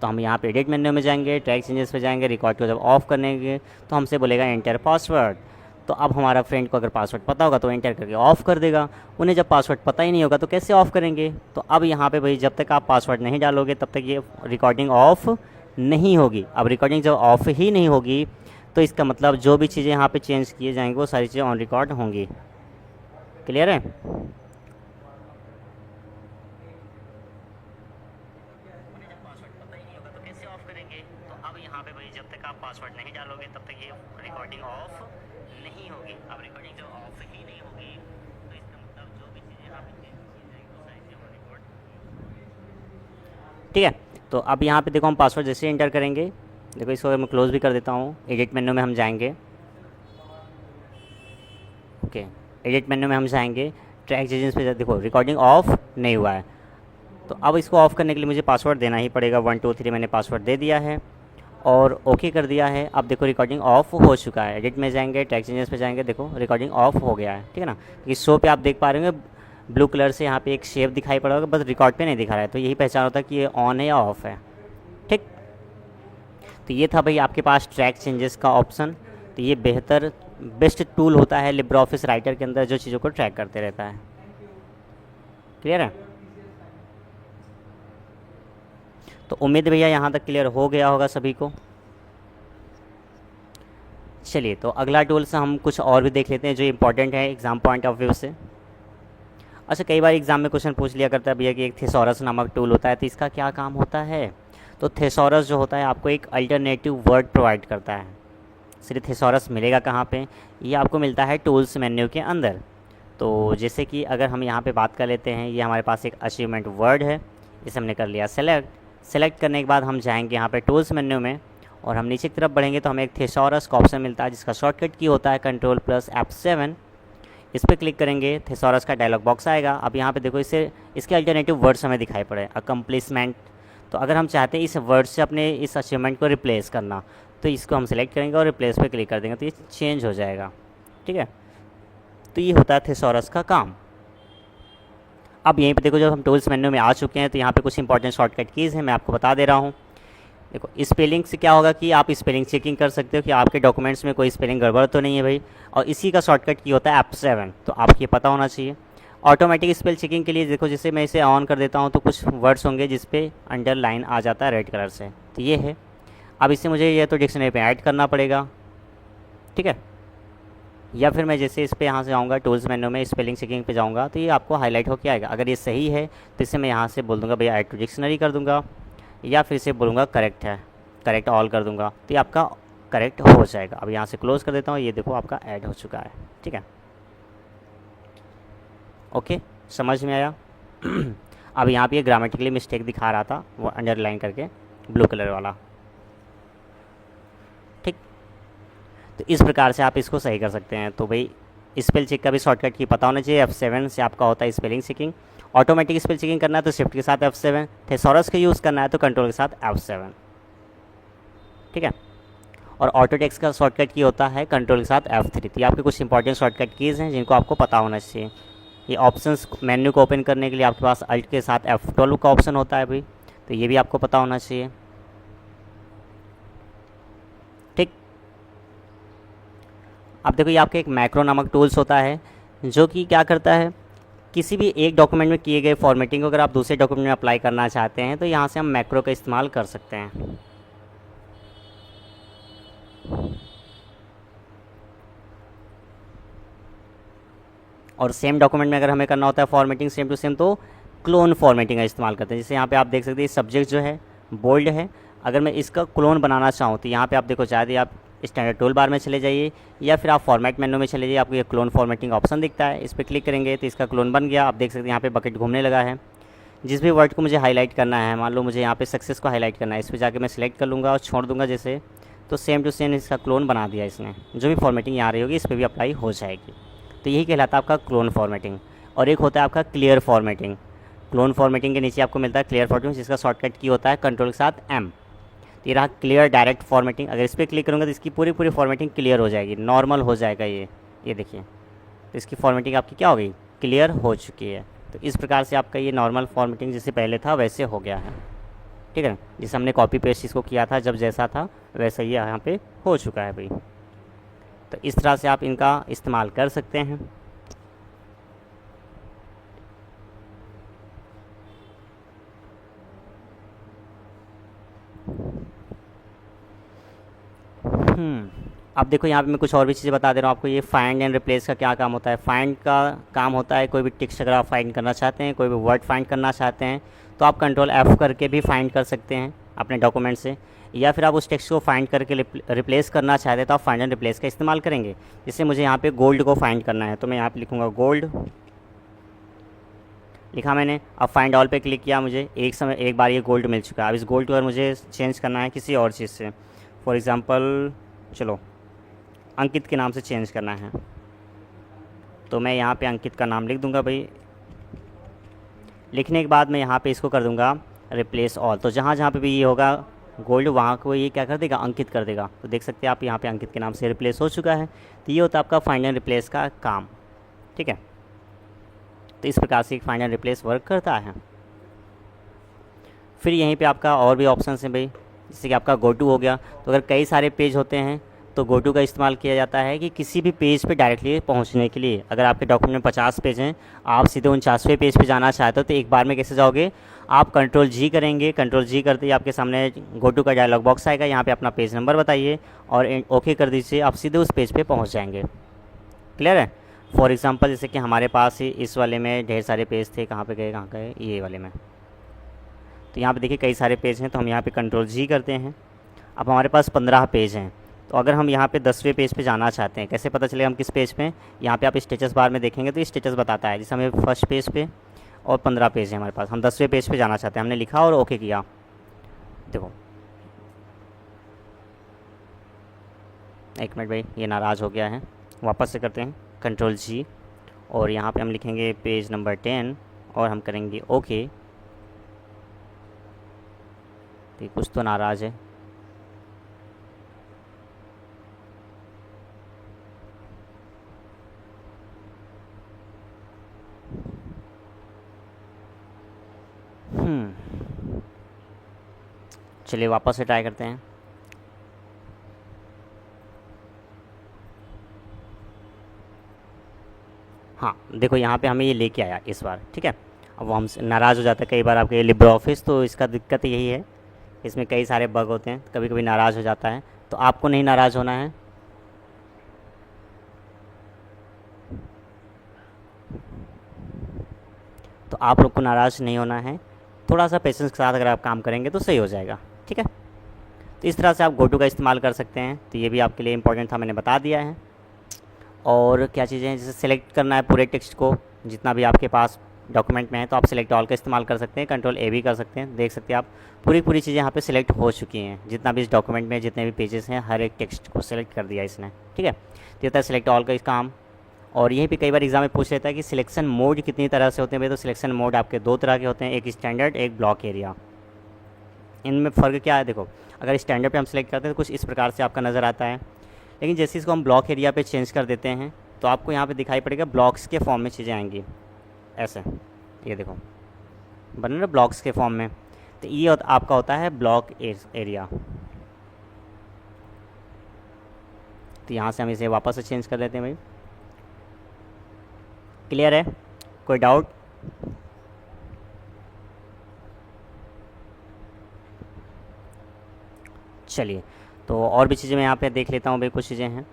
तो हम यहाँ पे एडिट मेन्यू में जाएंगे, ट्रैक चेंजेस पे जाएंगे, रिकॉर्ड को जब ऑफ़ करेंगे तो हमसे बोलेगा एंटर पासवर्ड। तो अब हमारा फ्रेंड को अगर पासवर्ड पता होगा तो एंटर करके ऑफ़ कर देगा, उन्हें जब पासवर्ड पता ही नहीं होगा तो कैसे ऑफ़ करेंगे। तो अब यहाँ पे भाई जब तक आप पासवर्ड नहीं डालोगे तब तक ये रिकॉर्डिंग ऑफ़ नहीं होगी। अब रिकॉर्डिंग जब ऑफ़ ही नहीं होगी तो इसका मतलब जो भी चीज़ें यहाँ पे चेंज किए जाएंगे वो सारी चीज़ें ऑन रिकॉर्ड होंगी। क्लियर है। अब यहाँ पे भाई जब तक आप पासवर्ड नहीं डालोगे तब तक ये रिकॉर्डिंग ऑफ नहीं होगी। अब रिकॉर्डिंग जब ऑफ ही नहीं होगी तो इसका मतलब जो भी चीज़ें यहाँ पे चेंज की जाएंगी वो सारी चीज़ें रिकॉर्ड। ठीक है, तो अब यहाँ पे देखो हम पासवर्ड जैसे एंटर करेंगे, देखो इसको मैं क्लोज भी कर देता हूँ। एडिट मेन्यू में हम जाएंगे, ओके, एडिट मेन्यू में हम जाएंगे, ट्रैक चेंजेस पे देखो रिकॉर्डिंग ऑफ नहीं हुआ है। तो अब इसको ऑफ़ करने के लिए मुझे पासवर्ड देना ही पड़ेगा। 1 2 3 मैंने पासवर्ड दे दिया है और ओके कर दिया है। अब देखो रिकॉर्डिंग ऑफ हो चुका है। एडिट में जाएंगे, ट्रैक चेंजेस पे जाएंगे, देखो रिकॉर्डिंग ऑफ हो गया है। ठीक है ना। इस शो पे आप देख पा रहे होंगे ब्लू कलर से यहाँ पे एक शेप दिखाई पड़ा होगा, बस रिकॉर्ड पे नहीं दिखा रहा है, तो यही पहचान होता है कि ये ऑन है या ऑफ है। ठीक, तो ये था भाई आपके पास ट्रैक चेंजेस का ऑप्शन। तो ये बेस्ट टूल होता है लिब्रे ऑफिस राइटर के अंदर जो चीज़ों को ट्रैक करते रहता है। क्लियर है। तो उम्मीद भैया यहाँ तक क्लियर हो गया होगा सभी को। चलिए, तो अगला टूल से हम कुछ और भी देख लेते हैं जो इम्पोर्टेंट है एग्ज़ाम पॉइंट ऑफ व्यू से। अच्छा, कई बार एग्ज़ाम में क्वेश्चन पूछ लिया करता है भैया कि एक थेसॉरस नामक टूल होता है, तो इसका क्या काम होता है। तो थेसॉरस जो होता है आपको एक अल्टरनेटिव वर्ड प्रोवाइड करता है। सिर्फ थेसॉरस मिलेगा कहाँ पे, ये आपको मिलता है टूल्स मेन्यू के अंदर। तो जैसे कि अगर हम यहाँ पे बात कर लेते हैं, ये हमारे पास एक अचीवमेंट वर्ड है, इसे हमने कर लिया सेलेक्ट करने के बाद हम जाएंगे यहाँ पे टूल्स मेन्यू में और हम नीचे की तरफ बढ़ेंगे तो हमें एक थेसॉरस का ऑप्शन मिलता है जिसका शॉर्टकट की होता है कंट्रोल प्लस F7। इस पर क्लिक करेंगे, थेसॉरस का डायलॉग बॉक्स आएगा। अब यहाँ पे देखो इसके अल्टरनेटिव वर्ड्स हमें दिखाई पड़े, अकम्प्लिशमेंट। तो अगर हम चाहते हैं इस वर्ड से अपने इस अचीवमेंट को रिप्लेस करना तो इसको हम सिलेक्ट करेंगे और रिप्लेस पे क्लिक कर देंगे तो ये चेंज हो जाएगा। ठीक है, तो ये होता है थेसॉरस का काम। अब यहीं पे देखो जब हम टूल्स मेन्यू में आ चुके हैं तो यहाँ पे कुछ इंपॉर्टेंट शॉर्टकट कीज़ हैं, मैं आपको बता दे रहा हूँ। देखो स्पेलिंग से क्या होगा कि आप स्पेलिंग चेकिंग कर सकते हो कि आपके डॉक्यूमेंट्स में कोई स्पेलिंग गड़बड़ तो नहीं है भाई, और इसी का शॉर्टकट की होता है F7, तो आपको ये पता होना चाहिए। ऑटोमेटिक स्पेल चेकिंग के लिए देखो जैसे मैं इसे ऑन कर देता हूँ तो कुछ वर्ड्स होंगे जिस पे अंडरलाइन आ जाता है रेड कलर से, तो ये है। अब इसे मुझे ये तो डिक्शनरी पे ऐड करना पड़ेगा। ठीक है, या फिर मैं जैसे इस पे यहाँ से आऊँगा टूल्स मेन्यू में स्पेलिंग चेकिंग पे जाऊँगा तो ये आपको हाईलाइट होकर आएगा। अगर ये सही है तो इसे मैं यहाँ से बोल दूँगा भैया ऐड टू डिक्शनरी कर दूँगा, या फिर इसे बोलूँगा करेक्ट है, करेक्ट ऑल कर दूँगा, तो ये आपका करेक्ट हो जाएगा। अब यहाँ से क्लोज़ कर देता हूँ, ये देखो आपका ऐड हो चुका है। ठीक है, ओके, समझ में आया। अब यहाँ पे ग्रामेटिकली मिस्टेक दिखा रहा था वो अंडरलाइन करके ब्लू कलर वाला। ठीक, तो इस प्रकार से आप इसको सही कर सकते हैं। तो भाई स्पेल चेक का भी शॉर्टकट की पता होना चाहिए। F7 से आपका होता है spelling checking. Automatic spell checking करना है तो शिफ्ट के साथ F7, थेसॉरस का यूज़ करना है तो कंट्रोल के साथ F7। ठीक है, और ऑटो टेक्स्ट का शॉर्टकट की होता है कंट्रोल के साथ F3। तो ये आपके कुछ इंपॉर्टेंट शॉर्टकट कीज़ हैं जिनको आपको पता होना चाहिए। ये ऑप्शंस मेन्यू को ओपन करने के लिए आपके पास अल्ट के साथ F12 का ऑप्शन होता है भाई, तो ये भी आपको पता होना चाहिए। ठीक, अब देखो ये आपके एक मैक्रो नामक टूल्स होता है जो कि क्या करता है, किसी भी एक डॉक्यूमेंट में किए गए फॉर्मेटिंग को अगर आप दूसरे डॉक्यूमेंट में अप्लाई करना चाहते हैं तो यहाँ से हम मैक्रो का इस्तेमाल कर सकते हैं। और सेम डॉक्यूमेंट में अगर हमें करना होता है फॉर्मेटिंग सेम टू सेम तो क्लोन फॉर्मेटिंग का इस्तेमाल करते हैं। जैसे यहाँ पे आप देख सकते हैं सब्जेक्ट जो है बोल्ड है, अगर मैं इसका क्लोन बनाना चाहूँ तो यहाँ पे आप देखो, चाहे आप स्टैंडर्ड टूल बार में चले जाइए या फिर आप फॉर्मेट मेनू में चले जाइए, आपको ये क्लोन फॉर्मेटिंग ऑप्शन दिखता है, इस पर क्लिक करेंगे तो इसका क्लोन बन गया। आप देख सकते हैं यहाँ पे बकेट घूमने लगा है। जिस भी वर्ड को मुझे हाईलाइट करना है, मान लो मुझे यहाँ पे सक्सेस को हाईलाइट करना है, इस पर जाकर मैं सिलेक्ट कर लूँगा और छोड़ दूँगा जैसे, तो सेम टू सेम इसका क्लोन बना दिया इसने। जो भी फॉर्मेटिंग यहाँ रही होगी इस पर भी अप्लाई हो जाएगी। तो यही कहलाता है आपका क्लोन फॉर्मेटिंग। और एक होता है आपका क्लियर फॉर्मेटिंग। क्लोन फॉर्मेटिंग के नीचे आपको मिलता है क्लियर फॉर्मेटिंग, जिसका शॉर्टकट की होता है कंट्रोल के साथ M। तो ये रहा क्लियर डायरेक्ट फॉर्मेटिंग। अगर इस पर क्लिक करूँगा तो इसकी पूरी फॉर्मेटिंग क्लियर हो जाएगी, नॉर्मल हो जाएगा ये देखिए। तो इसकी फॉर्मेटिंग आपकी क्या हो गई, क्लियर हो चुकी है। तो इस प्रकार से आपका ये नॉर्मल फॉर्मेटिंग जैसे पहले था वैसे हो गया है, ठीक है ना। जिसे हमने कॉपी पेस्ट इसको किया था, जब जैसा था वैसा ही यहाँ पे हो चुका है भाई। तो इस तरह से आप इनका इस्तेमाल कर सकते हैं। अब देखो यहाँ पे मैं कुछ और भी चीज़ें बता दे रहा हूँ आपको। ये फाइंड एंड रिप्लेस का क्या काम होता है। फाइंड का काम होता है कोई भी टेक्स्ट अगर आप फाइंड करना चाहते हैं, कोई भी वर्ड फाइंड करना चाहते हैं, तो आप कंट्रोल F करके भी फाइंड कर सकते हैं अपने डॉक्यूमेंट से। या फिर आप उस टेक्स्ट को फाइंड करके रिप्लेस करना चाहते हैं तो आप फाइंड एंड रिप्लेस का इस्तेमाल करेंगे। जैसे मुझे यहाँ पे गोल्ड को फाइंड करना है तो मैं यहाँ पे लिखूँगा गोल्ड, लिखा मैंने। अब फाइंड ऑल पे क्लिक किया, मुझे एक बार ये गोल्ड मिल चुका है। अब इस गोल्ड को अगर मुझे चेंज करना है किसी और चीज़ से, फॉर एग्ज़ाम्पल चलो अंकित के नाम से चेंज करना है, तो मैं यहाँ पे अंकित का नाम लिख दूँगा भाई। लिखने के बाद मैं यहाँ पे इसको कर दूँगा रिप्लेस ऑल। तो जहाँ जहाँ पे भी ये होगा गोल्ड, वहाँ को ये क्या कर देगा, अंकित कर देगा। तो देख सकते हैं आप यहाँ पे अंकित के नाम से रिप्लेस हो चुका है। तो ये होता है आपका फाइंड एंड रिप्लेस का काम, ठीक है। तो इस प्रकार से फाइंड एंड रिप्लेस वर्क करता है। फिर यहीं पे आपका और भी ऑप्शन हैं भाई, जैसे कि आपका गो टू हो गया। तो अगर कई सारे पेज होते हैं तो गो टू का इस्तेमाल किया जाता है कि किसी भी पेज पे डायरेक्टली पहुंचने के लिए। अगर आपके डॉक्यूमेंट में 50 पेज हैं, आप सीधे 49वें पेज पे जाना चाहते हो तो एक बार में कैसे जाओगे, आप कंट्रोल जी करेंगे। कंट्रोल जी करते ही आपके सामने गो टू का डायलॉग बॉक्स आएगा, यहाँ पे अपना पेज नंबर बताइए और ओके कर दीजिए, आप सीधे उस पेज पे पहुँच जाएंगे। क्लियर है। फॉर एग्ज़ाम्पल जैसे कि हमारे पास ही इस वाले में ढेर सारे पेज थे, कहाँ गए, ये वाले में। तो यहाँ पे देखिए कई सारे पेज हैं, तो हम यहाँ पे कंट्रोल जी करते हैं। अब हमारे पास 15 पेज हैं। तो अगर हम यहाँ पे 10वें पेज पे जाना चाहते हैं, कैसे पता चलेगा हम किस पेज पे। यहाँ पे आप स्टेटस बार में देखेंगे तो स्टेटस बताता है, जैसे हमें फर्स्ट पेज पे और 15 पेज है हमारे पास, हम 10वें पेज पे जाना चाहते हैं, हमने लिखा और ओके किया। देखो एक मिनट भाई, ये नाराज़ हो गया है, वापस से करते हैं कंट्रोल जी और यहाँ पे हम लिखेंगे पेज नंबर 10 और हम करेंगे ओके। तो कुछ तो नाराज़ है। चलिए वापस से ट्राई करते हैं। हाँ देखो यहाँ पे हमें ये लेके आया इस बार, ठीक है। अब वो हमसे नाराज़ हो जाता है कई बार आपके लिब्रे ऑफिस, तो इसका दिक्कत यही है, इसमें कई सारे बग होते हैं, कभी कभी नाराज़ हो जाता है। तो आपको नहीं नाराज़ होना है। तो आप लोग को नाराज़ नहीं होना है, थोड़ा सा पेशेंस के साथ अगर आप काम करेंगे तो सही हो जाएगा, ठीक है। तो इस तरह से आप गोटू का इस्तेमाल कर सकते हैं। तो ये भी आपके लिए इंपॉर्टेंट था, मैंने बता दिया है। और क्या चीज़ें हैं, जैसे सेलेक्ट करना है पूरे टेक्स्ट को जितना भी आपके पास डॉक्यूमेंट में है, तो आप सेलेक्ट ऑल का इस्तेमाल कर सकते हैं, कंट्रोल ए भी कर सकते हैं। देख सकते हैं आप पूरी चीज़ें यहाँ पे सेलेक्ट हो चुकी हैं, जितना भी इस डॉक्यूमेंट में जितने भी पेजेस हैं हर एक टेक्स्ट को सेलेक्ट कर दिया इसने, ठीक है। तो ये होता है सेलेक्ट ऑल का इस काम। और यहीं पे कई बार एग्जाम में पूछ लेता है कि सिलेक्शन मोड कितनी तरह से होते हैं भाई। तो सिलेक्शन मोड आपके 2 तरह के होते हैं, एक स्टैंडर्ड, एक ब्लॉक एरिया। इनमें फ़र्क क्या है, देखो अगर स्टैंडर्ड पे हम सेलेक्ट करते हैं तो कुछ इस प्रकार से आपका नज़र आता है, लेकिन जैसे इसको हम ब्लॉक एरिया पे चेंज कर देते हैं तो आपको यहाँ पे दिखाई पड़ेगा ब्लॉक्स के फॉर्म में चीज़ें आएंगी ऐसे। ये देखो बने ना ब्लॉक्स के फॉर्म में। तो ये आपका होता है ब्लॉक एरिया। तो यहाँ से हम इसे वापस से चेंज कर देते हैं भाई। क्लियर है, कोई डाउट? चलिए तो और भी चीज़ें मैं यहाँ पे देख लेता हूँ भाई, कुछ चीज़ें हैं।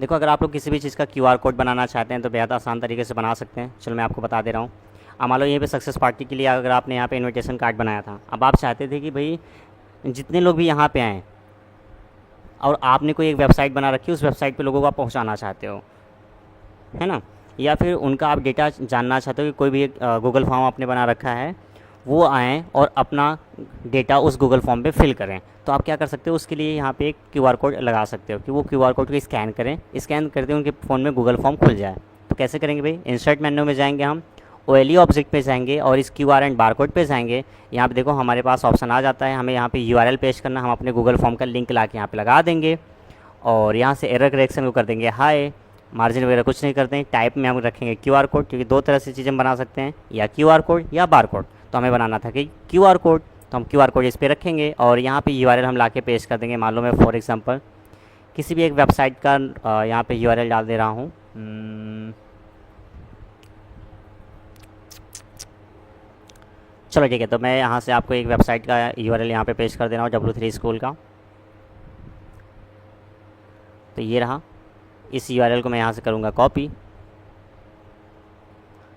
देखो अगर आप लोग किसी भी चीज़ का क्यूआर कोड बनाना चाहते हैं तो बेहद आसान तरीके से बना सकते हैं। चलो मैं आपको बता दे रहा हूँ। अब मान लो यहीं पे सक्सेस पार्टी के लिए अगर आपने यहाँ पे इनविटेशन कार्ड बनाया था, अब आप चाहते थे कि भाई जितने लोग भी यहाँ पे आएँ, और आपने कोई एक वेबसाइट बना रखी है, उस वेबसाइट पे लोगों को आप पहुँचाना चाहते हो, है ना, या फिर उनका आप डेटा जानना चाहते हो कि कोई भी एक गूगल फॉर्म आपने बना रखा है, वो आएँ और अपना डेटा उस गूगल फॉर्म पे फिल करें, तो आप क्या कर सकते हो, उसके लिए यहाँ पे एक क्यूआर कोड लगा सकते हो कि वो क्यूआर कोड को स्कैन करें, स्कैन करते उनके फ़ोन में गूगल फॉर्म खुल जाए। तो कैसे करेंगे भाई, इंसर्ट मेन्यू में जाएंगे, हम ओएलई ऑब्जेक्ट पे जाएंगे और इस क्यूआर एंड बारकोड पे जाएंगे। यहाँ पे देखो हमारे पास ऑप्शन आ जाता है, हमें यहाँ पे यूआरएल पेश करना, हम अपने गूगल फॉर्म का लिंक ला के यहाँ पे लगा देंगे और यहाँ से एरर करेक्शन को कर देंगे हाय, मार्जिन वगैरह कुछ नहीं करते हैं। टाइप में हम रखेंगे क्यूआर कोड, क्योंकि दो तरह से चीज़ें हम बना सकते हैं, या क्यूआर कोड या बार कोड। तो हमें बनाना था कि क्यूआर कोड, तो हम क्यूआर कोड इस पर रखेंगे और यहाँ पे यूआरएल हम ला के पेस्ट कर देंगे। मान लो मैं फॉर एग्जांपल किसी भी एक वेबसाइट का यहाँ पे यूआरएल डाल दे रहा हूँ, चलो ठीक है, तो मैं यहाँ से आपको एक वेबसाइट का यूआरएल यहाँ पे पेस्ट कर दे रहा हूँ, W3 स्कूल का। तो ये रहा, इस यूआरएल को मैं यहाँ से करूँगा कॉपी।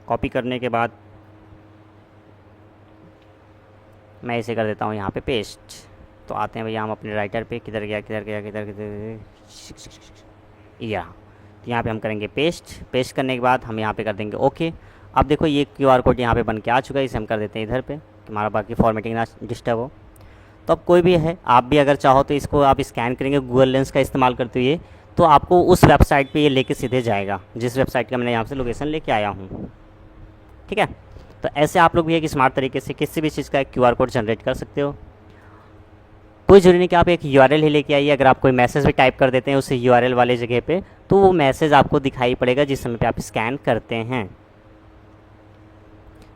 कॉपी करने के बाद मैं इसे कर देता हूँ यहाँ पे पेस्ट। तो आते हैं भैया हम अपने राइटर पे, किधर गया किधर गया किधर किधर, या तो यहाँ पे हम करेंगे पेस्ट। पेस्ट करने के बाद हम यहाँ पे कर देंगे ओके। अब देखो ये क्यूआर कोड यहाँ पे बन के आ चुका है, इसे हम कर देते हैं इधर पे कि हमारा बाकी फॉर्मेटिंग ना डिस्टर्ब हो। तो अब कोई भी है, आप भी अगर चाहो तो इसको आप स्कैन करेंगे गूगल लेंस का इस्तेमाल करते हुए, तो आपको उस वेबसाइट पे ये लेके सीधे जाएगा जिस वेबसाइट का मैंने यहाँ से लोकेशन लेके आया हूँ। ठीक है, तो ऐसे आप लोग भी एक स्मार्ट तरीके से किसी भी चीज़ का एक क्यूआर कोड जनरेट कर सकते हो। कोई ज़रूरी नहीं कि आप एक यूआरएल ही लेके आइए, अगर आप कोई मैसेज भी टाइप कर देते हैं उस यूआरएल वाले जगह पे, तो वो मैसेज आपको दिखाई पड़ेगा जिस समय पे आप स्कैन करते हैं।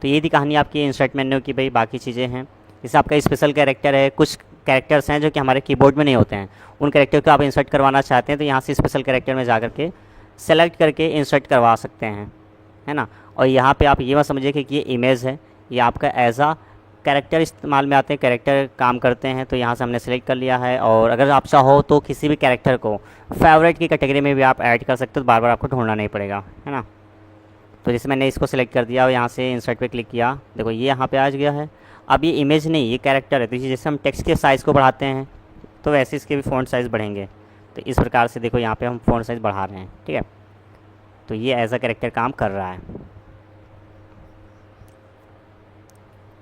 तो ये थी कहानी आपकी इंसर्ट मेन्यू की। भाई बाकी चीज़ें हैं, जैसे आपका स्पेशल कैरेक्टर है, कुछ कैरेक्टर्स हैं जो कि हमारे कीबोर्ड में नहीं होते हैं, उन कैरेक्टर को आप इंसर्ट करवाना चाहते हैं तो यहाँ से स्पेशल कैरेक्टर में जा करके सेलेक्ट करके इंसर्ट करवा सकते हैं, है ना। और यहाँ पे आप ये मत समझिए कि ये इमेज है, ये आपका एज आ कैरेक्टर इस्तेमाल में आते हैं, कैरेक्टर काम करते हैं। तो यहाँ से हमने सेलेक्ट कर लिया है, और अगर आप चाहो तो किसी भी कैरेक्टर को फेवरेट की कैटेगरी में भी आप ऐड कर सकते हो, तो बार बार आपको ढूंढना नहीं पड़ेगा, है ना। तो जैसे मैंने इसको सेलेक्ट कर दिया और यहाँ से इंसर्ट पे क्लिक किया, देखो ये यहाँ पे आ गया है। अब ये इमेज नहीं, ये कैरेक्टर है, तो जैसे हम टेक्स्ट के साइज़ को बढ़ाते हैं तो वैसे इसके भी फ़ॉन्ट साइज़ बढ़ेंगे। तो इस प्रकार से देखो यहाँ पे हम फ़ॉन्ट साइज़ बढ़ा रहे हैं, ठीक है। तो ये एज अ कैरेक्टर काम कर रहा है,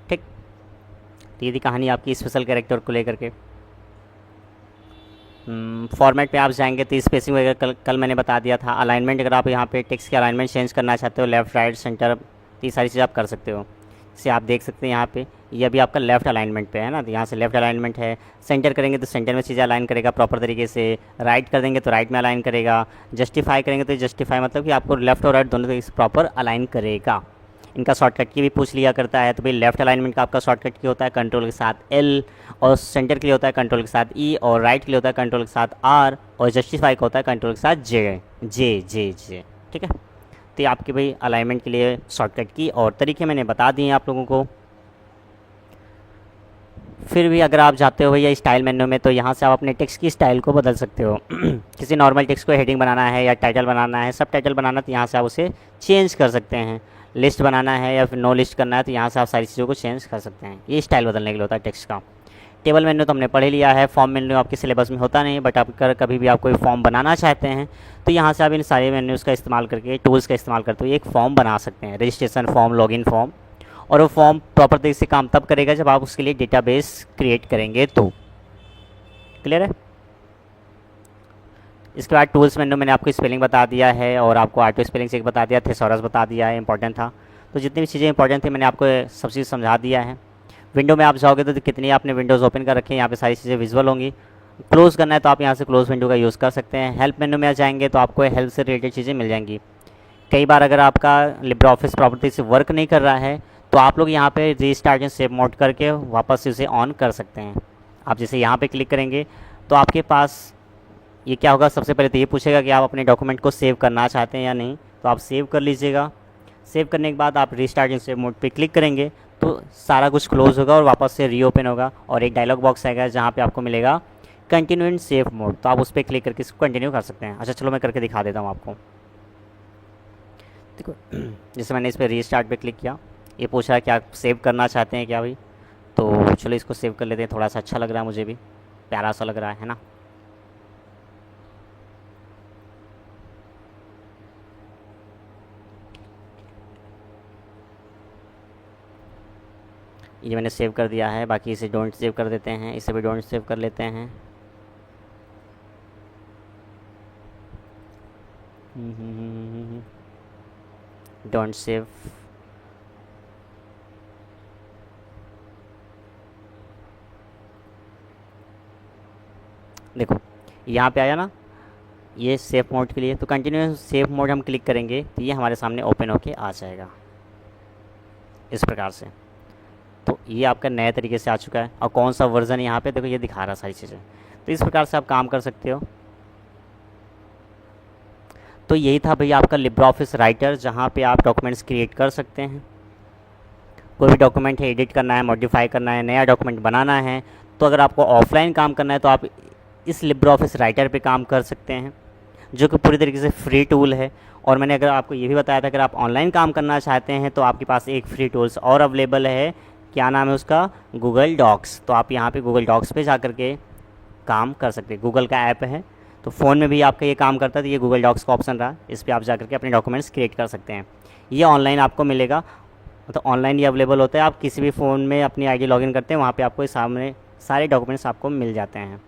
ठीक। तो ये थी कहानी आपकी स्पेशल कैरेक्टर को लेकर के। फॉर्मेट पे आप जाएंगे तो स्पेसिंग वगैरह कल मैंने बता दिया था। अलाइनमेंट, अगर आप यहाँ पे टेक्स्ट की अलाइनमेंट चेंज करना चाहते हो, लेफ़्ट राइट सेंटर, तो ये सारी चीज़ आप कर सकते हो। इसे आप देख सकते हैं यहाँ पे, ये अभी आपका लेफ़्ट अलाइनमेंट पे है ना, तो यहाँ से लेफ़्ट अलाइनमेंट है। सेंटर करेंगे तो सेंटर में चीज़ें अलाइन करेगा प्रॉपर तरीके से, राइट कर देंगे तो राइट में अलाइन करेगा, जस्टिफाई करेंगे तो जस्टिफाई मतलब कि आपको लेफ़्ट और राइट दोनों तरीके से प्रॉपर अलाइन करेगा। इनका शॉर्टकट की भी पूछ लिया करता है, तो भाई लेफ़्ट अलाइनमेंट का आपका शॉर्टकट की होता है कंट्रोल के साथ L, और सेंटर के लिए होता है कंट्रोल के साथ E, और राइट के लिए होता है कंट्रोल के साथ R, और जस्टिफाई का होता है कंट्रोल के साथ J। ठीक है, तो ये आपके भाई अलाइनमेंट के लिए शॉर्टकट की और तरीके मैंने बता दिए आप लोगों को। फिर भी अगर आप जाते हो भैया स्टाइल मेन्यू में, तो यहाँ से आप अपने टेक्स्ट की स्टाइल को बदल सकते हो। किसी नॉर्मल टेक्स्ट को हेडिंग बनाना है या टाइटल बनाना है, सब टाइटल बनाना, तो यहाँ से आप उसे चेंज कर सकते हैं। लिस्ट बनाना है या फिर नो लिस्ट करना है, तो यहाँ से आप सारी चीज़ों को चेंज कर सकते हैं। ये स्टाइल बदलने के लिए होता है टेक्स्ट का। टेबल मेन्यू तो हमने पढ़ लिया है। फॉर्म मेन्यू आपके सिलेबस में होता नहीं, बट आप अगर कभी भी आप कोई फॉर्म बनाना चाहते हैं तो यहाँ से आप इन सारे मेन्यूज़ का इस्तेमाल करके, टूल्स का इस्तेमाल करते हुए एक फॉर्म बना सकते हैं, रजिस्ट्रेशन फॉर्म, लॉगिन फॉर्म। और वो फॉर्म प्रॉपर तरीके से काम तब करेगा जब आप उसके लिए डेटाबेस क्रिएट करेंगे तो। क्लियर है। इसके बाद टूल्स मेन्यू मैंने आपको स्पेलिंग बता दिया है, और आपको ऑटो स्पेलिंग चेक बता दिया, थेसॉरस बता दिया है, इंपॉर्टेंट था। तो जितनी भी चीज़ें इंपॉर्टेंट थी मैंने आपको सब चीज़ समझा दिया है। विंडो में आप जाओगे तो कितनी आपने विंडोज़ ओपन कर रखी हैं, यहाँ पे सारी चीज़ें विजुअल होंगी। क्लोज़ करना है तो आप यहाँ से क्लोज़ विंडो का यूज़ कर सकते हैं। हेल्प मेन्यू में आ जाएंगे तो आपको हेल्प से रिलेटेड चीज़ें मिल जाएंगी। कई बार अगर आपका लिब्रे ऑफिस प्रॉपर्टी से वर्क नहीं कर रहा है तो आप लोग यहाँ पे रीस्टार्ट एंड सेव मोड करके वापस से उसे ऑन कर सकते हैं। आप जैसे यहाँ पे क्लिक करेंगे तो आपके पास ये क्या होगा, सबसे पहले तो ये पूछेगा कि आप अपने डॉक्यूमेंट को सेव करना चाहते हैं या नहीं, तो आप सेव कर लीजिएगा। सेव करने के बाद आप रीस्टार्ट एंड सेव मोड पे क्लिक करेंगे तो सारा कुछ क्लोज़ होगा और वापस से रीओपन होगा, और एक डायलॉग बॉक्स आएगा जहाँ पे आपको मिलेगा कंटिन्यू इन सेव मोड, तो आप उस पर क्लिक करके इसको कंटिन्यू कर सकते हैं। अच्छा चलो मैं करके दिखा देता हूँ आपको। देखो जैसे मैंने इस पर रीस्टार्ट पे क्लिक किया, ये पूछ रहा है कि आप सेव करना चाहते हैं क्या भाई। तो चलो इसको सेव कर लेते हैं, थोड़ा सा अच्छा लग रहा है, मुझे भी प्यारा सा लग रहा है ना। ये मैंने सेव कर दिया है, बाकी इसे डोंट सेव कर देते हैं, इसे भी डोंट सेव कर लेते हैं। Don't save. देखो यहाँ पे आया ना ये सेफ मोड के लिए, तो कंटिन्यू सेफ मोड हम क्लिक करेंगे तो ये हमारे सामने ओपन होके आ जाएगा इस प्रकार से। तो ये आपका नए तरीके से आ चुका है, और कौन सा वर्ज़न यहाँ पे देखो ये दिखा रहा है सारी चीज़ें। तो इस प्रकार से आप काम कर सकते हो। तो यही था भैया आपका लिब्रा ऑफिस राइटर, जहाँ पे आप डॉक्यूमेंट्स क्रिएट कर सकते हैं। कोई भी डॉक्यूमेंट है एडिट करना है, मॉडिफाई करना है, नया डॉक्यूमेंट बनाना है, तो अगर आपको ऑफलाइन काम करना है तो आप इस लिब्रा ऑफिस राइटर पे काम कर सकते हैं, जो कि पूरी तरीके से फ्री टूल है। और मैंने अगर आपको ये भी बताया था अगर आप ऑनलाइन काम करना चाहते हैं तो आपके पास एक फ्री टूल्स और अवेलेबल है, क्या नाम है उसका, गूगल डॉक्स। तो आप यहाँ पे गूगल डॉक्स पे जा कर के काम कर सकते हैं। गूगल का ऐप है, तो फ़ोन में भी आपका ये काम करता है, तो ये गूगल डॉक्स का ऑप्शन रहा, इस पर आप जा करके अपने डॉक्यूमेंट्स क्रिएट कर सकते हैं। ये ऑनलाइन आपको मिलेगा, तो ऑनलाइन ये अवेलेबल होता है। आप किसी भी फ़ोन में अपनी आईडी लॉगिन करते हैं, वहाँ पे आपको सामने सारे डॉक्यूमेंट्स आपको मिल जाते हैं।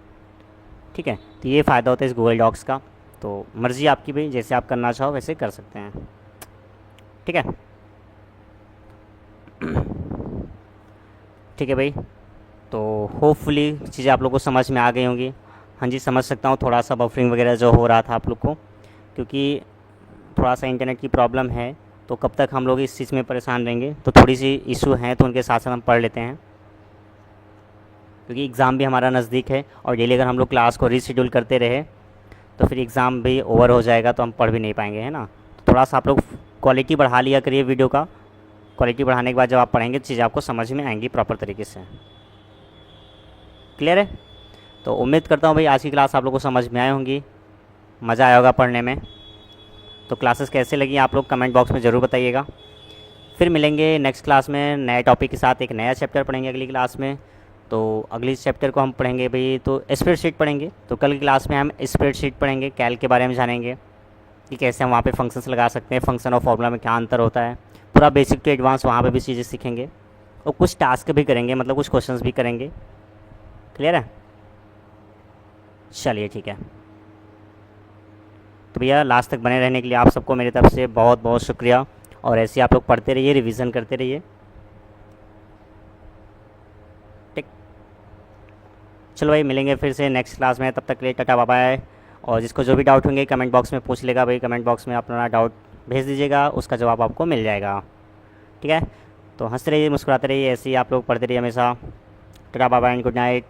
ठीक है, तो ये फ़ायदा होता है इस गूगल डॉक्स का। तो मर्ज़ी आपकी भाई, जैसे आप करना चाहो वैसे कर सकते हैं। ठीक है, ठीक है भाई। तो होपफुली चीज़ें आप लोग को समझ में आ गई होंगी। हाँ जी, समझ सकता हूँ थोड़ा सा बफरिंग वगैरह जो हो रहा था आप लोग को, क्योंकि थोड़ा सा इंटरनेट की प्रॉब्लम है। तो कब तक हम लोग इस चीज़ में परेशान रहेंगे, तो थोड़ी सी इशू हैं, तो उनके साथ साथ हम पढ़ लेते हैं, क्योंकि एग्ज़ाम भी हमारा नज़दीक है। और डेली अगर हम लोग क्लास को रीशेड्यूल करते रहे तो फिर एग्ज़ाम भी ओवर हो जाएगा, तो हम पढ़ भी नहीं पाएंगे, है ना। तो थोड़ा सा आप लोग क्वालिटी बढ़ा लिया करिए वीडियो का। क्वालिटी बढ़ाने के बाद जब आप पढ़ेंगे चीज़ें आपको समझ में आएंगी प्रॉपर तरीके से। क्लियर है? तो उम्मीद करता हूँ भाई आज की क्लास आप लोगों को समझ में आई होंगी, मज़ा आया होगा पढ़ने में। तो क्लासेस कैसे लगी आप लोग कमेंट बॉक्स में ज़रूर बताइएगा। फिर मिलेंगे नेक्स्ट क्लास में नए टॉपिक के साथ, एक नया चैप्टर पढ़ेंगे अगली क्लास में। तो अगली चैप्टर को हम पढ़ेंगे भाई, तो स्प्रेडशीट पढ़ेंगे। तो कल की क्लास में हम स्प्रेडशीट पढ़ेंगे, कैल के बारे में जानेंगे कि कैसे हम वहाँ पे फंक्शंस लगा सकते हैं, फंक्शन और फॉर्मूला में क्या अंतर होता है, पूरा बेसिक टू एडवांस वहाँ पे भी चीज़ें सीखेंगे। और कुछ टास्क भी करेंगे, मतलब कुछ क्वेश्चंस भी करेंगे। क्लियर है? चलिए ठीक है। तो भैया लास्ट तक बने रहने के लिए आप सबको मेरी तरफ से बहुत बहुत शुक्रिया, और ऐसे आप लोग पढ़ते रहिए, रिवीजन करते रहिए। ठीक, चलो भाई मिलेंगे फिर से नेक्स्ट क्लास में, तब तक के लिए टाटा बाय बाय। और जिसको जो भी डाउट होंगे कमेंट बॉक्स में पूछ लेगा भाई, कमेंट बॉक्स में अपना डाउट भेज दीजिएगा, उसका जवाब आपको मिल जाएगा। ठीक है, तो हंसते रहिए, मुस्कुराते रहिए, ऐसे ही आप लोग पढ़ते रहिए हमेशा। Tata bye bye and good night.